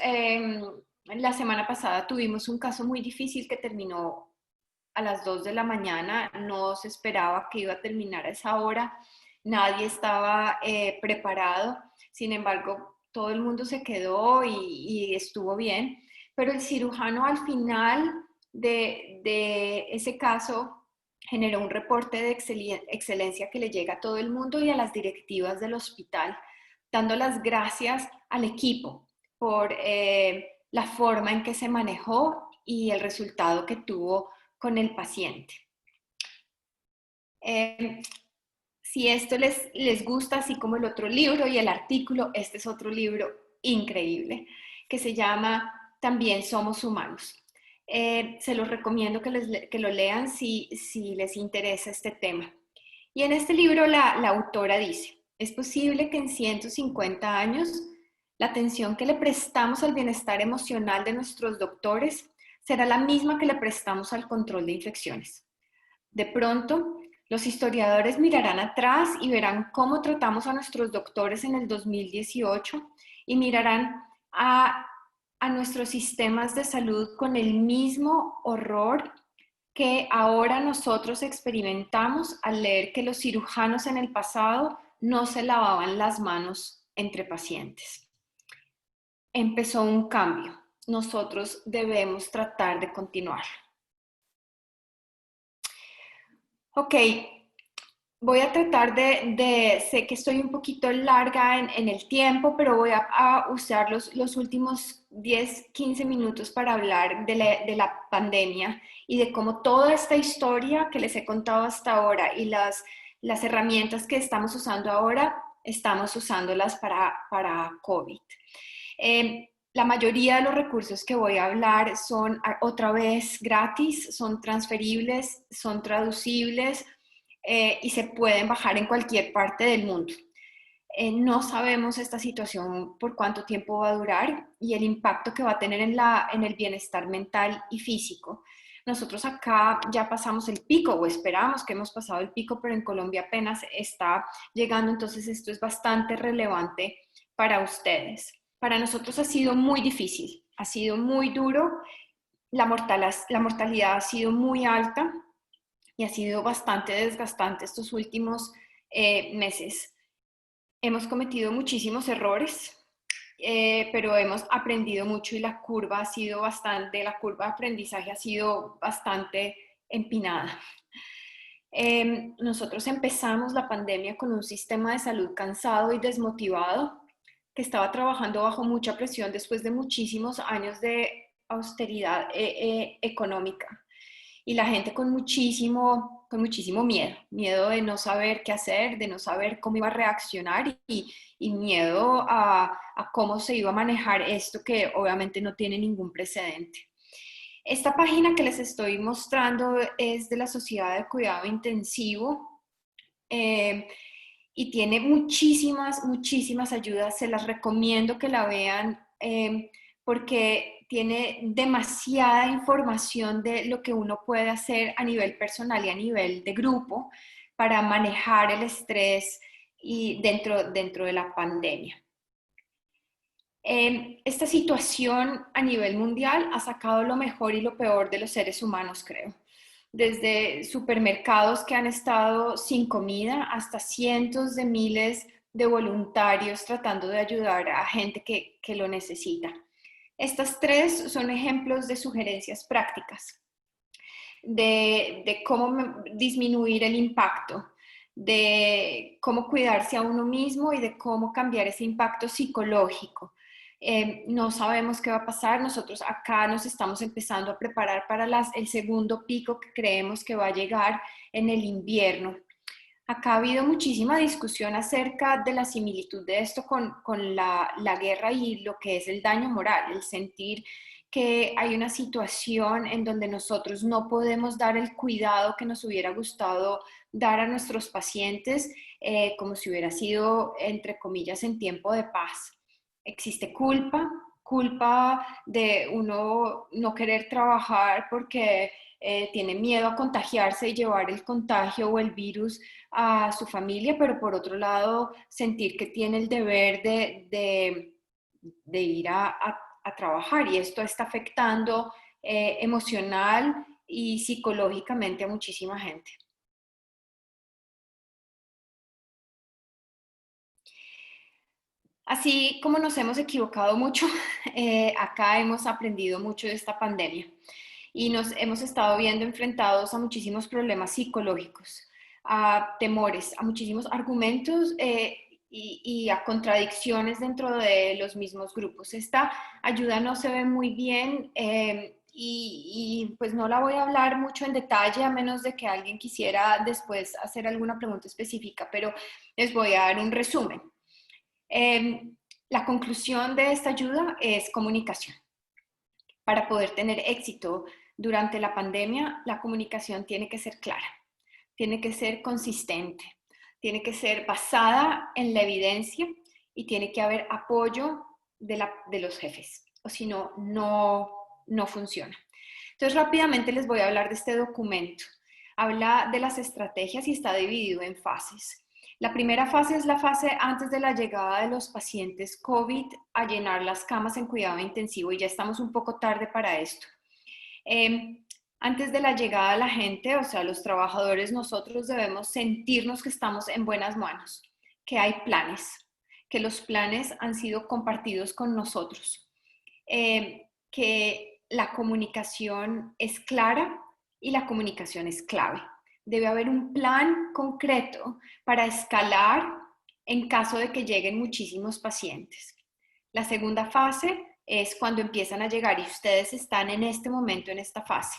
la semana pasada tuvimos un caso muy difícil que terminó a las 2 de la mañana, no se esperaba que iba a terminar a esa hora, nadie estaba preparado, sin embargo, todo el mundo se quedó y estuvo bien, pero el cirujano al final de ese caso generó un reporte de excelencia que le llega a todo el mundo y a las directivas del hospital, dando las gracias al equipo por la forma en que se manejó y el resultado que tuvo con el paciente. Si esto les gusta, así como el otro libro y el artículo, este es otro libro increíble que se llama También somos humanos. Se los recomiendo que lo lean si les interesa este tema. Y en este libro la autora dice, es posible que en 150 años la atención que le prestamos al bienestar emocional de nuestros doctores será la misma que le prestamos al control de infecciones. De pronto, los historiadores mirarán atrás y verán cómo tratamos a nuestros doctores en el 2018 y mirarán a nuestros sistemas de salud con el mismo horror que ahora nosotros experimentamos al leer que los cirujanos en el pasado no se lavaban las manos entre pacientes. Empezó un cambio. Nosotros debemos tratar de continuar. Ok, voy a tratar sé que estoy un poquito larga en el tiempo, pero voy a usar los últimos 10, 15 minutos para hablar de la pandemia y de cómo toda esta historia que les he contado hasta ahora y las herramientas que estamos usando ahora, estamos usándolas para COVID. La mayoría de los recursos que voy a hablar son otra vez gratis, son transferibles, son traducibles, y se pueden bajar en cualquier parte del mundo. No sabemos esta situación por cuánto tiempo va a durar y el impacto que va a tener en el bienestar mental y físico. Nosotros acá ya pasamos el pico, o esperamos que hemos pasado el pico, pero en Colombia apenas está llegando, entonces esto es bastante relevante para ustedes. Para nosotros ha sido muy difícil, ha sido muy duro, la mortalidad ha sido muy alta, y ha sido bastante desgastante estos últimos meses. Hemos cometido muchísimos errores, pero hemos aprendido mucho y la curva de aprendizaje ha sido bastante empinada. Nosotros empezamos la pandemia con un sistema de salud cansado y desmotivado, que estaba trabajando bajo mucha presión después de muchísimos años de austeridad económica. Y la gente con muchísimo miedo de no saber qué hacer, de no saber cómo iba a reaccionar y miedo a cómo se iba a manejar esto que obviamente no tiene ningún precedente. Esta página que les estoy mostrando es de la Sociedad de Cuidado Intensivo y tiene muchísimas ayudas. Se las recomiendo que la vean porque tiene demasiada información de lo que uno puede hacer a nivel personal y a nivel de grupo para manejar el estrés y dentro de la pandemia. Esta situación a nivel mundial ha sacado lo mejor y lo peor de los seres humanos, creo. Desde supermercados que han estado sin comida hasta cientos de miles de voluntarios tratando de ayudar a gente que lo necesita. Estas tres son ejemplos de sugerencias prácticas, de cómo disminuir el impacto, de cómo cuidarse a uno mismo y de cómo cambiar ese impacto psicológico. No sabemos qué va a pasar. Nosotros acá nos estamos empezando a preparar para el segundo pico que creemos que va a llegar en el invierno. Acá ha habido muchísima discusión acerca de la similitud de esto con la guerra y lo que es el daño moral, el sentir que hay una situación en donde nosotros no podemos dar el cuidado que nos hubiera gustado dar a nuestros pacientes, como si hubiera sido, entre comillas, en tiempo de paz. Existe culpa de uno no querer trabajar porque tiene miedo a contagiarse y llevar el contagio o el virus a su familia, pero por otro lado sentir que tiene el deber de ir a trabajar, y esto está afectando emocional y psicológicamente a muchísima gente. Así como nos hemos equivocado mucho, acá hemos aprendido mucho de esta pandemia y nos hemos estado viendo enfrentados a muchísimos problemas psicológicos, a temores, a muchísimos argumentos y a contradicciones dentro de los mismos grupos. Esta ayuda no se ve muy bien y pues no la voy a hablar mucho en detalle a menos de que alguien quisiera después hacer alguna pregunta específica, pero les voy a dar un resumen. La conclusión de esta ayuda es comunicación. Para poder tener éxito durante la pandemia, la comunicación tiene que ser clara, tiene que ser consistente, tiene que ser basada en la evidencia y tiene que haber apoyo de los jefes, o si no, no funciona. Entonces, rápidamente les voy a hablar de este documento. Habla de las estrategias y está dividido en fases. La primera fase es la fase antes de la llegada de los pacientes COVID a llenar las camas en cuidado intensivo y ya estamos un poco tarde para esto. Antes de la llegada de la gente, o sea, los trabajadores, nosotros debemos sentirnos que estamos en buenas manos, que hay planes, que los planes han sido compartidos con nosotros, que la comunicación es clara y la comunicación es clave. Debe haber un plan concreto para escalar en caso de que lleguen muchísimos pacientes. La segunda fase es cuando empiezan a llegar y ustedes están en este momento en esta fase.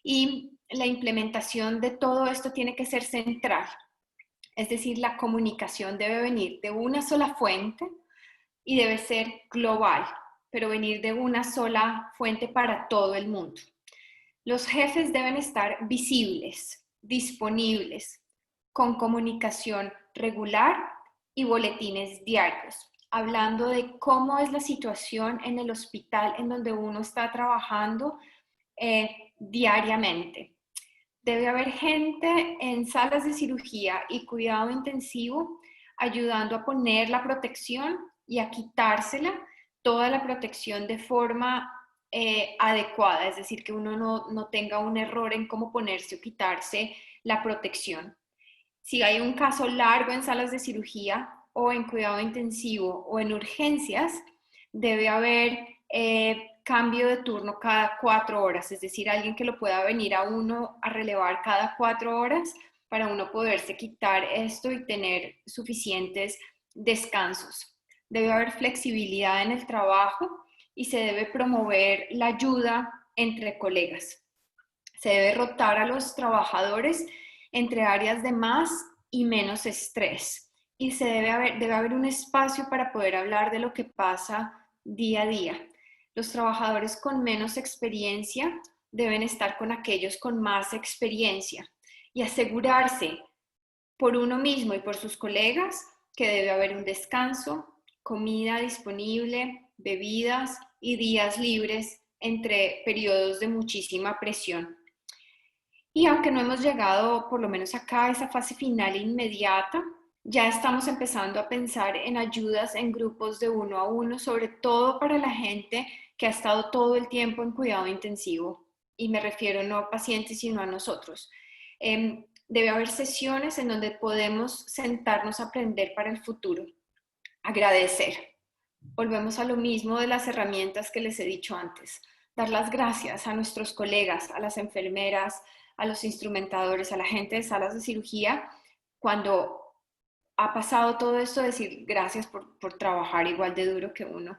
Y la implementación de todo esto tiene que ser central. Es decir, la comunicación debe venir de una sola fuente y debe ser global, pero venir de una sola fuente para todo el mundo. Los jefes deben estar visibles, disponibles, con comunicación regular y boletines diarios, hablando de cómo es la situación en el hospital en donde uno está trabajando diariamente. Debe haber gente en salas de cirugía y cuidado intensivo ayudando a poner la protección y a quitársela, toda la protección de forma adecuada, es decir, que uno no tenga un error en cómo ponerse o quitarse la protección. Si hay un caso largo en salas de cirugía o en cuidado intensivo o en urgencias, debe haber cambio de turno cada 4 horas, es decir, alguien que lo pueda venir a uno a relevar cada 4 horas para uno poderse quitar esto y tener suficientes descansos. Debe haber flexibilidad en el trabajo y se debe promover la ayuda entre colegas. Se debe rotar a los trabajadores entre áreas de más y menos estrés y debe haber un espacio para poder hablar de lo que pasa día a día. Los trabajadores con menos experiencia deben estar con aquellos con más experiencia y asegurarse por uno mismo y por sus colegas que debe haber un descanso, comida disponible, bebidas y días libres entre periodos de muchísima presión. Y aunque no hemos llegado, por lo menos acá, a esa fase final inmediata, ya estamos empezando a pensar en ayudas en grupos de 1 a 1, sobre todo para la gente que ha estado todo el tiempo en cuidado intensivo. Y me refiero no a pacientes, sino a nosotros. Debe haber sesiones en donde podemos sentarnos a aprender para el futuro. Agradecer. Volvemos a lo mismo de las herramientas que les he dicho antes. Dar las gracias a nuestros colegas, a las enfermeras, a los instrumentadores, a la gente de salas de cirugía, cuando ha pasado todo esto, decir gracias por trabajar igual de duro que uno.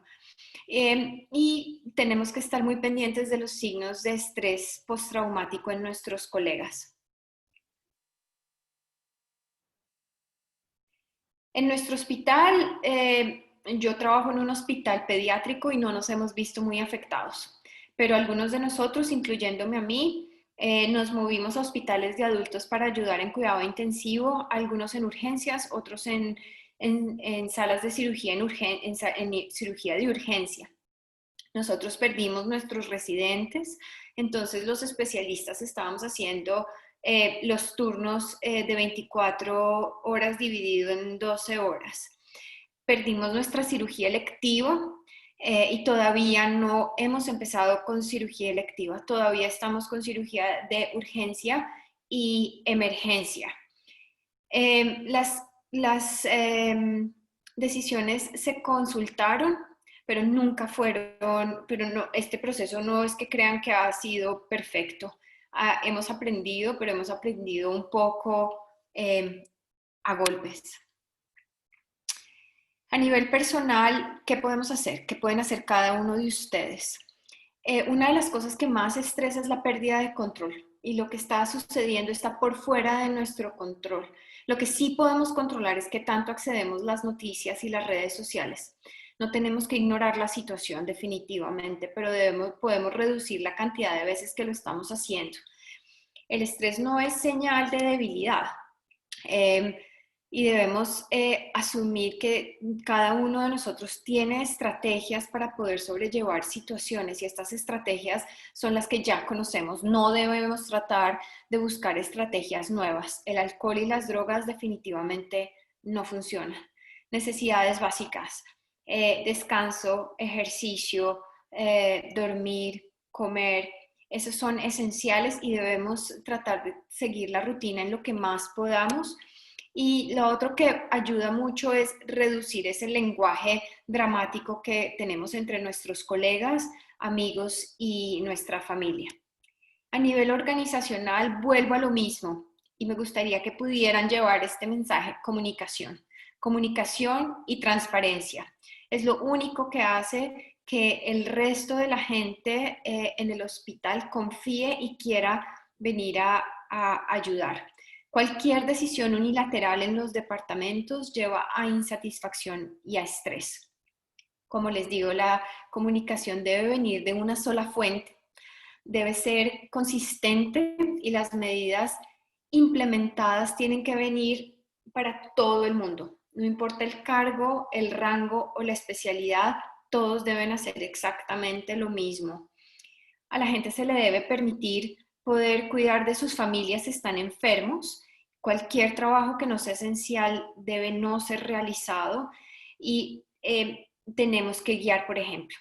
Y tenemos que estar muy pendientes de los signos de estrés postraumático en nuestros colegas. En nuestro hospital, yo trabajo en un hospital pediátrico y no nos hemos visto muy afectados, pero algunos de nosotros, incluyéndome a mí, nos movimos a hospitales de adultos para ayudar en cuidado intensivo, algunos en urgencias, otros en salas de cirugía, en cirugía de urgencia. Nosotros perdimos nuestros residentes, entonces los especialistas estábamos haciendo los turnos de 24 horas dividido en 12 horas. Perdimos nuestra cirugía electiva y todavía no hemos empezado con cirugía electiva, todavía estamos con cirugía de urgencia y emergencia. Las decisiones se consultaron, pero nunca fueron, este proceso no es que crean que ha sido perfecto. Hemos aprendido, pero hemos aprendido un poco a golpes. A nivel personal, ¿qué podemos hacer? ¿Qué pueden hacer cada uno de ustedes? Una de las cosas que más estresa es la pérdida de control y lo que está sucediendo está por fuera de nuestro control. Lo que sí podemos controlar es qué tanto accedemos a las noticias y las redes sociales. No tenemos que ignorar la situación definitivamente, pero podemos reducir la cantidad de veces que lo estamos haciendo. El estrés no es señal de debilidad. Y debemos asumir que cada uno de nosotros tiene estrategias para poder sobrellevar situaciones y estas estrategias son las que ya conocemos. No debemos tratar de buscar estrategias nuevas. El alcohol y las drogas definitivamente no funcionan. Necesidades básicas, descanso, ejercicio, dormir, comer. Esos son esenciales y debemos tratar de seguir la rutina en lo que más podamos. Y lo otro que ayuda mucho es reducir ese lenguaje dramático que tenemos entre nuestros colegas, amigos y nuestra familia. A nivel organizacional, vuelvo a lo mismo y me gustaría que pudieran llevar este mensaje: comunicación. Comunicación y transparencia. Es lo único que hace que el resto de la gente en el hospital confíe y quiera venir a ayudar. Cualquier decisión unilateral en los departamentos lleva a insatisfacción y a estrés. Como les digo, la comunicación debe venir de una sola fuente, debe ser consistente y las medidas implementadas tienen que venir para todo el mundo. No importa el cargo, el rango o la especialidad, todos deben hacer exactamente lo mismo. A la gente se le debe permitir poder cuidar de sus familias si están enfermos. Cualquier trabajo que no sea esencial debe no ser realizado y tenemos que guiar, por ejemplo.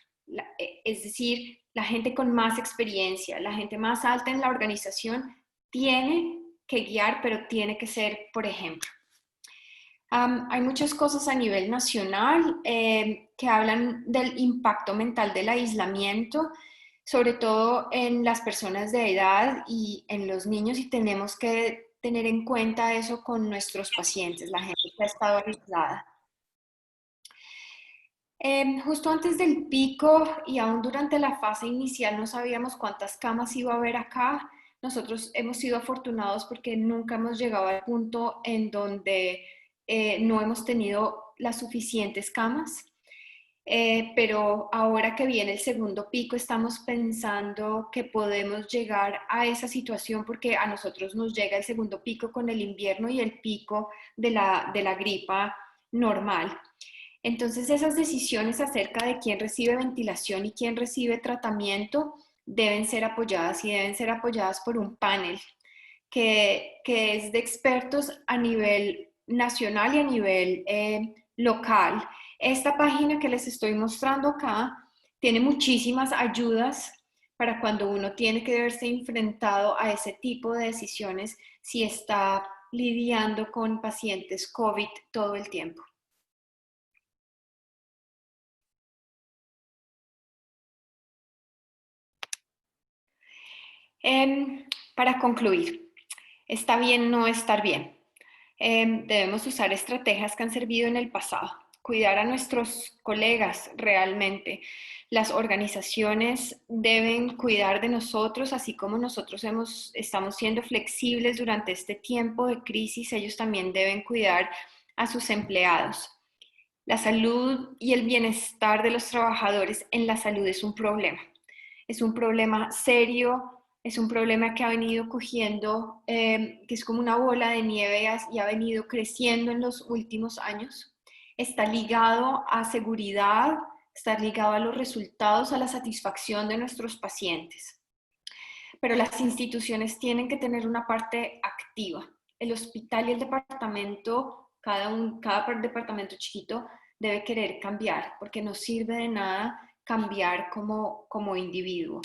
Es decir, la gente con más experiencia, la gente más alta en la organización tiene que guiar, pero tiene que ser, por ejemplo. Hay muchas cosas a nivel nacional que hablan del impacto mental del aislamiento, sobre todo en las personas de edad y en los niños, y tenemos que tener en cuenta eso con nuestros pacientes, la gente que ha estado aislada. Justo antes del pico y aún durante la fase inicial no sabíamos cuántas camas iba a haber acá. Nosotros hemos sido afortunados porque nunca hemos llegado al punto en donde no hemos tenido las suficientes camas. Pero ahora que viene el segundo pico estamos pensando que podemos llegar a esa situación porque a nosotros nos llega el segundo pico con el invierno y el pico de la gripa normal. Entonces esas decisiones acerca de quién recibe ventilación y quién recibe tratamiento deben ser apoyadas y deben ser apoyadas por un panel que es de expertos a nivel nacional y a nivel local. Esta página que les estoy mostrando acá tiene muchísimas ayudas para cuando uno tiene que verse enfrentado a ese tipo de decisiones si está lidiando con pacientes COVID todo el tiempo. Para concluir, está bien no estar bien. Debemos usar estrategias que han servido en el pasado, cuidar a nuestros colegas realmente. Las organizaciones deben cuidar de nosotros, así como nosotros estamos siendo flexibles durante este tiempo de crisis, ellos también deben cuidar a sus empleados. La salud y el bienestar de los trabajadores en la salud es un problema. Es un problema serio, es un problema que ha venido cogiendo, que es como una bola de nieve y ha venido creciendo en los últimos años. Está ligado a seguridad, está ligado a los resultados, a la satisfacción de nuestros pacientes. Pero las instituciones tienen que tener una parte activa. El hospital y el departamento, cada departamento chiquito debe querer cambiar, porque no sirve de nada cambiar como individuo.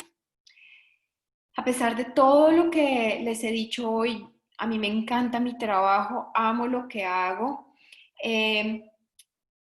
A pesar de todo lo que les he dicho hoy, a mí me encanta mi trabajo, amo lo que hago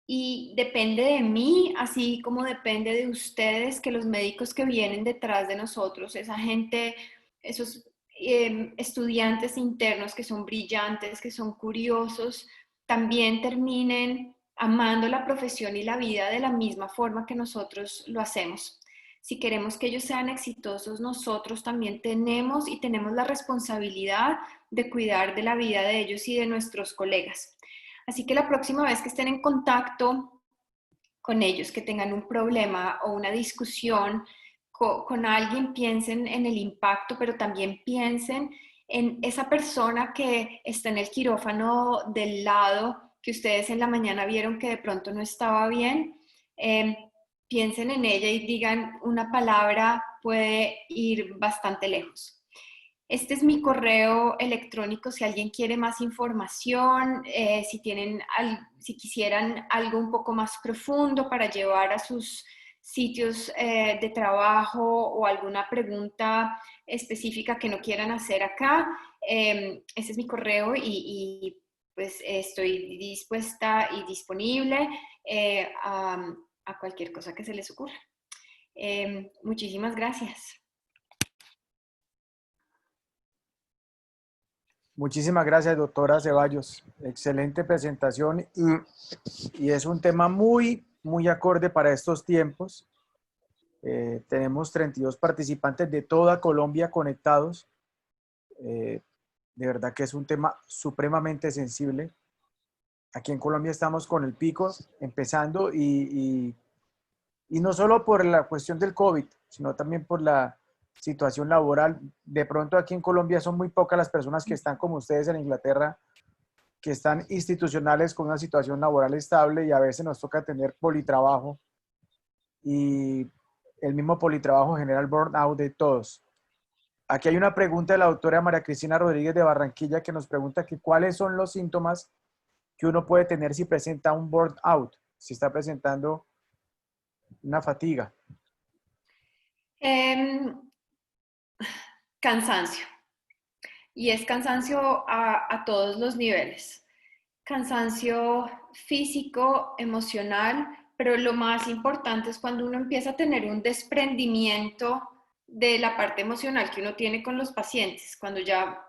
y depende de mí, así como depende de ustedes, que los médicos que vienen detrás de nosotros, esa gente, esos estudiantes internos que son brillantes, que son curiosos, también terminen amando la profesión y la vida de la misma forma que nosotros lo hacemos. Si queremos que ellos sean exitosos, nosotros también tenemos la responsabilidad de cuidar de la vida de ellos y de nuestros colegas. Así que la próxima vez que estén en contacto con ellos, que tengan un problema o una discusión con alguien, piensen en el impacto, pero también piensen en esa persona que está en el quirófano del lado, que ustedes en la mañana vieron que de pronto no estaba bien. Piensen en ella y digan una palabra, puede ir bastante lejos. Este es mi correo electrónico si alguien quiere más información, si quisieran algo un poco más profundo para llevar a sus sitios de trabajo o alguna pregunta específica que no quieran hacer acá. Ese es mi correo y pues estoy dispuesta y disponible a cualquier cosa que se les ocurra. Muchísimas gracias. Muchísimas gracias, doctora Ceballos. Excelente presentación y es un tema muy, muy acorde para estos tiempos. Tenemos 32 participantes de toda Colombia conectados. De verdad que es un tema supremamente sensible. Aquí en Colombia estamos con el pico empezando y no solo por la cuestión del COVID, sino también por la situación laboral. De pronto aquí en Colombia son muy pocas las personas que están como ustedes en Inglaterra, que están institucionales con una situación laboral estable y a veces nos toca tener politrabajo y el mismo politrabajo genera el burnout de todos. Aquí hay una pregunta de la doctora María Cristina Rodríguez de Barranquilla que nos pregunta que cuáles son los síntomas que uno puede tener si presenta un burnout, si está presentando una fatiga. Cansancio. Y es cansancio a todos los niveles. Cansancio físico, emocional, pero lo más importante es cuando uno empieza a tener un desprendimiento de la parte emocional que uno tiene con los pacientes, cuando ya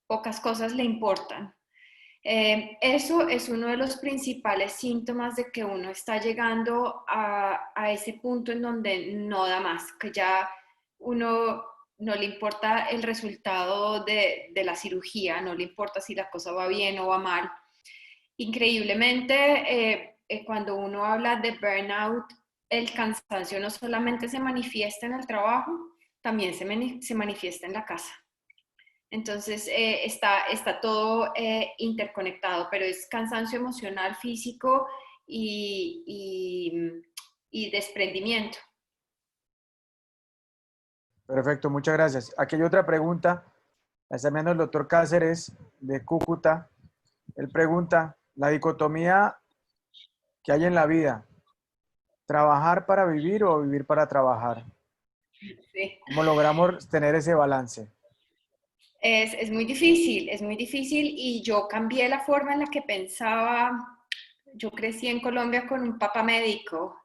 pocas cosas le importan. Eso es uno de los principales síntomas de que uno está llegando a ese punto en donde no da más, que ya uno no le importa el resultado de la cirugía, no le importa si la cosa va bien o va mal. Increíblemente, cuando uno habla de burnout, el cansancio no solamente se manifiesta en el trabajo, también se manifiesta en la casa. Entonces, está todo interconectado, pero es cansancio emocional, físico y desprendimiento. Perfecto, muchas gracias. Aquí hay otra pregunta. La está enviando el doctor Cáceres de Cúcuta. Él pregunta, la dicotomía que hay en la vida, ¿trabajar para vivir o vivir para trabajar? Sí. ¿Cómo logramos tener ese balance? Es muy difícil y yo cambié la forma en la que pensaba. Yo crecí en Colombia con un papá médico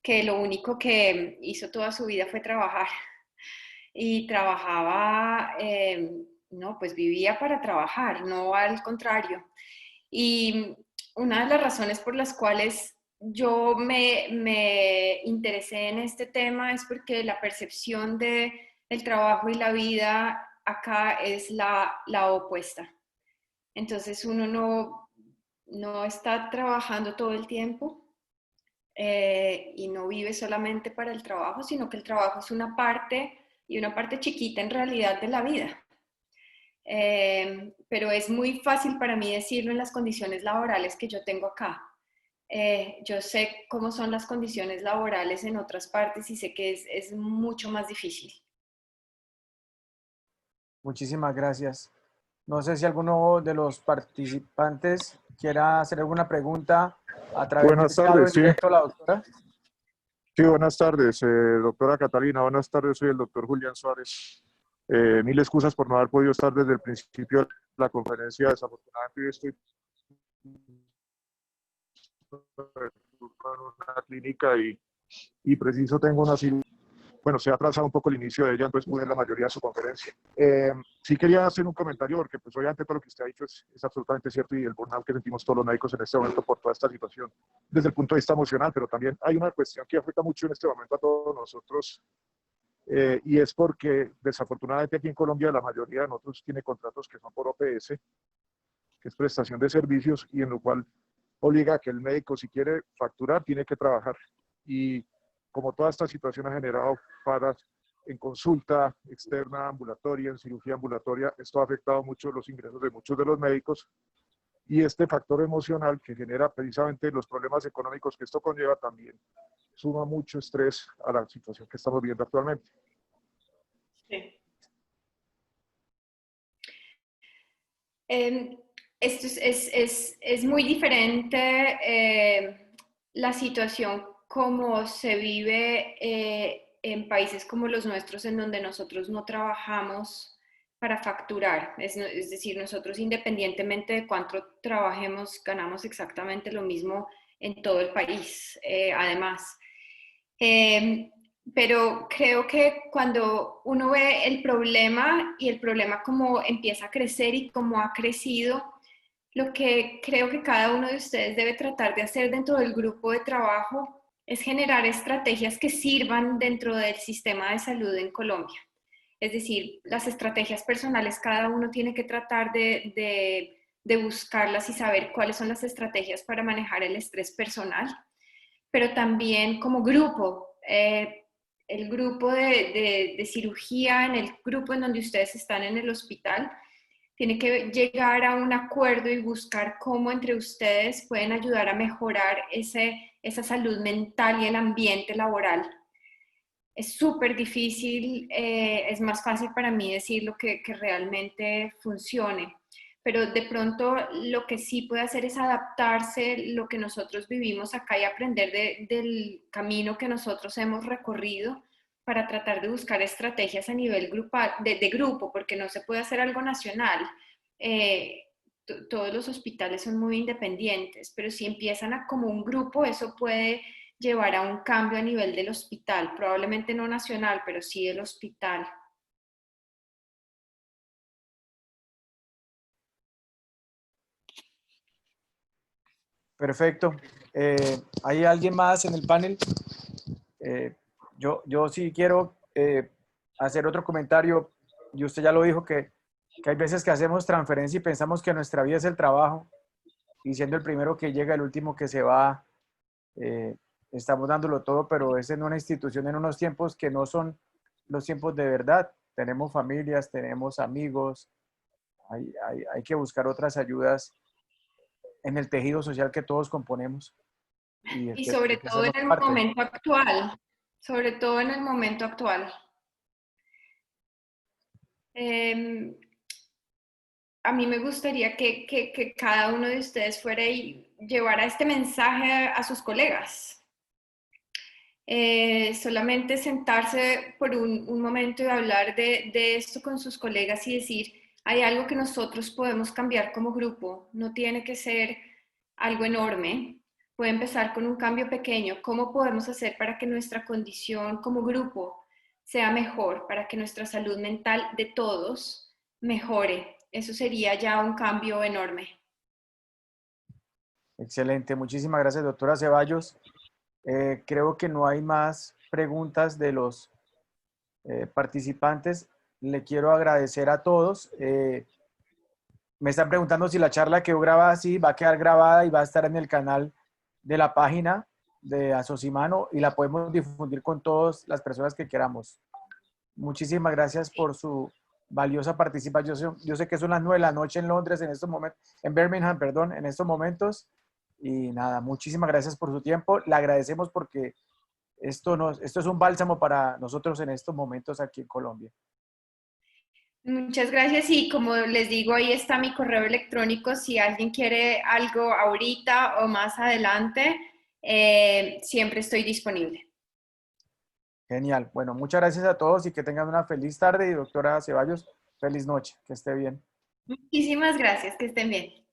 que lo único que hizo toda su vida fue trabajar y trabajaba, no, pues vivía para trabajar, no al contrario. Y una de las razones por las cuales yo me interesé en este tema es porque la percepción del trabajo y la vida acá es la opuesta. Entonces uno no está trabajando todo el tiempo y no vive solamente para el trabajo, sino que el trabajo es una parte y una parte chiquita en realidad de la vida. Pero es muy fácil para mí decirlo en las condiciones laborales que yo tengo acá. Yo sé cómo son las condiciones laborales en otras partes y sé que es mucho más difícil. Muchísimas gracias. No sé si alguno de los participantes quiera hacer alguna pregunta a través del Buenas chat o en tardes, sí. directo a la doctora. Sí, buenas tardes, doctora Catalina. Buenas tardes, soy el doctor Julián Suárez. Mil excusas por no haber podido estar desde el principio de la conferencia. Desafortunadamente, hoy estoy en una clínica y preciso tengo una cirugía. Bueno, se ha atrasado un poco el inicio de ella, entonces pude la mayoría de su conferencia. Sí quería hacer un comentario, porque pues obviamente todo lo que usted ha dicho es absolutamente cierto y el burnout que sentimos todos los médicos en este momento por toda esta situación, desde el punto de vista emocional, pero también hay una cuestión que afecta mucho en este momento a todos nosotros, y es porque desafortunadamente aquí en Colombia la mayoría de nosotros tiene contratos que son por OPS, que es prestación de servicios, y en lo cual obliga a que el médico, si quiere facturar, tiene que trabajar. Y como toda esta situación ha generado paras en consulta externa, ambulatoria, en cirugía ambulatoria, esto ha afectado mucho los ingresos de muchos de los médicos. Y este factor emocional que genera precisamente los problemas económicos que esto conlleva también suma mucho estrés a la situación que estamos viendo actualmente. Sí. Esto es muy diferente la situación como se vive en países como los nuestros, en donde nosotros no trabajamos para facturar. Es decir, nosotros independientemente de cuánto trabajemos, ganamos exactamente lo mismo en todo el país, además. Pero creo que cuando uno ve el problema y el problema como empieza a crecer y como ha crecido, lo que creo que cada uno de ustedes debe tratar de hacer dentro del grupo de trabajo es generar estrategias que sirvan dentro del sistema de salud en Colombia. Es decir, las estrategias personales, cada uno tiene que tratar de buscarlas y saber cuáles son las estrategias para manejar el estrés personal, pero también como grupo. El grupo de cirugía, en el grupo en donde ustedes están en el hospital, tiene que llegar a un acuerdo y buscar cómo entre ustedes pueden ayudar a mejorar esa salud mental y el ambiente laboral. Es súper difícil, es más fácil para mí decir lo que realmente funcione, pero de pronto lo que sí puede hacer es adaptarse lo que nosotros vivimos acá y aprender del camino que nosotros hemos recorrido para tratar de buscar estrategias a nivel grupal, de grupo, porque no se puede hacer algo nacional. Todos los hospitales son muy independientes, pero si empiezan como un grupo, eso puede llevar a un cambio a nivel del hospital, probablemente no nacional, pero sí del hospital. Perfecto. ¿Hay alguien más en el panel? Yo sí quiero hacer otro comentario, y usted ya lo dijo, que hay veces que hacemos transferencia y pensamos que nuestra vida es el trabajo, y siendo el primero que llega, el último que se va, estamos dándolo todo, pero es en una institución, en unos tiempos que no son los tiempos de verdad. Tenemos familias, tenemos amigos, hay que buscar otras ayudas en el tejido social que todos componemos. Y Que sobre todo en hacemos el parte. momento actual, sobre todo en el momento actual. A mí me gustaría que cada uno de ustedes fuera y llevara este mensaje a sus colegas. Solamente sentarse por un momento y hablar de esto con sus colegas y decir, hay algo que nosotros podemos cambiar como grupo, no tiene que ser algo enorme, puede empezar con un cambio pequeño. ¿Cómo podemos hacer para que nuestra condición como grupo sea mejor, para que nuestra salud mental de todos mejore? Eso sería ya un cambio enorme. Excelente, muchísimas gracias, doctora Ceballos. Creo que no hay más preguntas de los participantes. Le quiero agradecer a todos. Me están preguntando si la charla quedó grabada. Sí, va a quedar grabada y va a estar en el canal de la página de Asosimano y la podemos difundir con todas las personas que queramos. Muchísimas gracias por su valiosa participación. Yo sé que son las 9 de la noche en Londres en estos momentos, en Birmingham, perdón, en estos momentos. Y nada, muchísimas gracias por su tiempo. Le agradecemos porque esto es un bálsamo para nosotros en estos momentos aquí en Colombia. Muchas gracias y como les digo, ahí está mi correo electrónico. Si alguien quiere algo ahorita o más adelante, siempre estoy disponible. Genial. Bueno, muchas gracias a todos y que tengan una feliz tarde. Y doctora Ceballos, feliz noche. Que esté bien. Muchísimas gracias, que estén bien.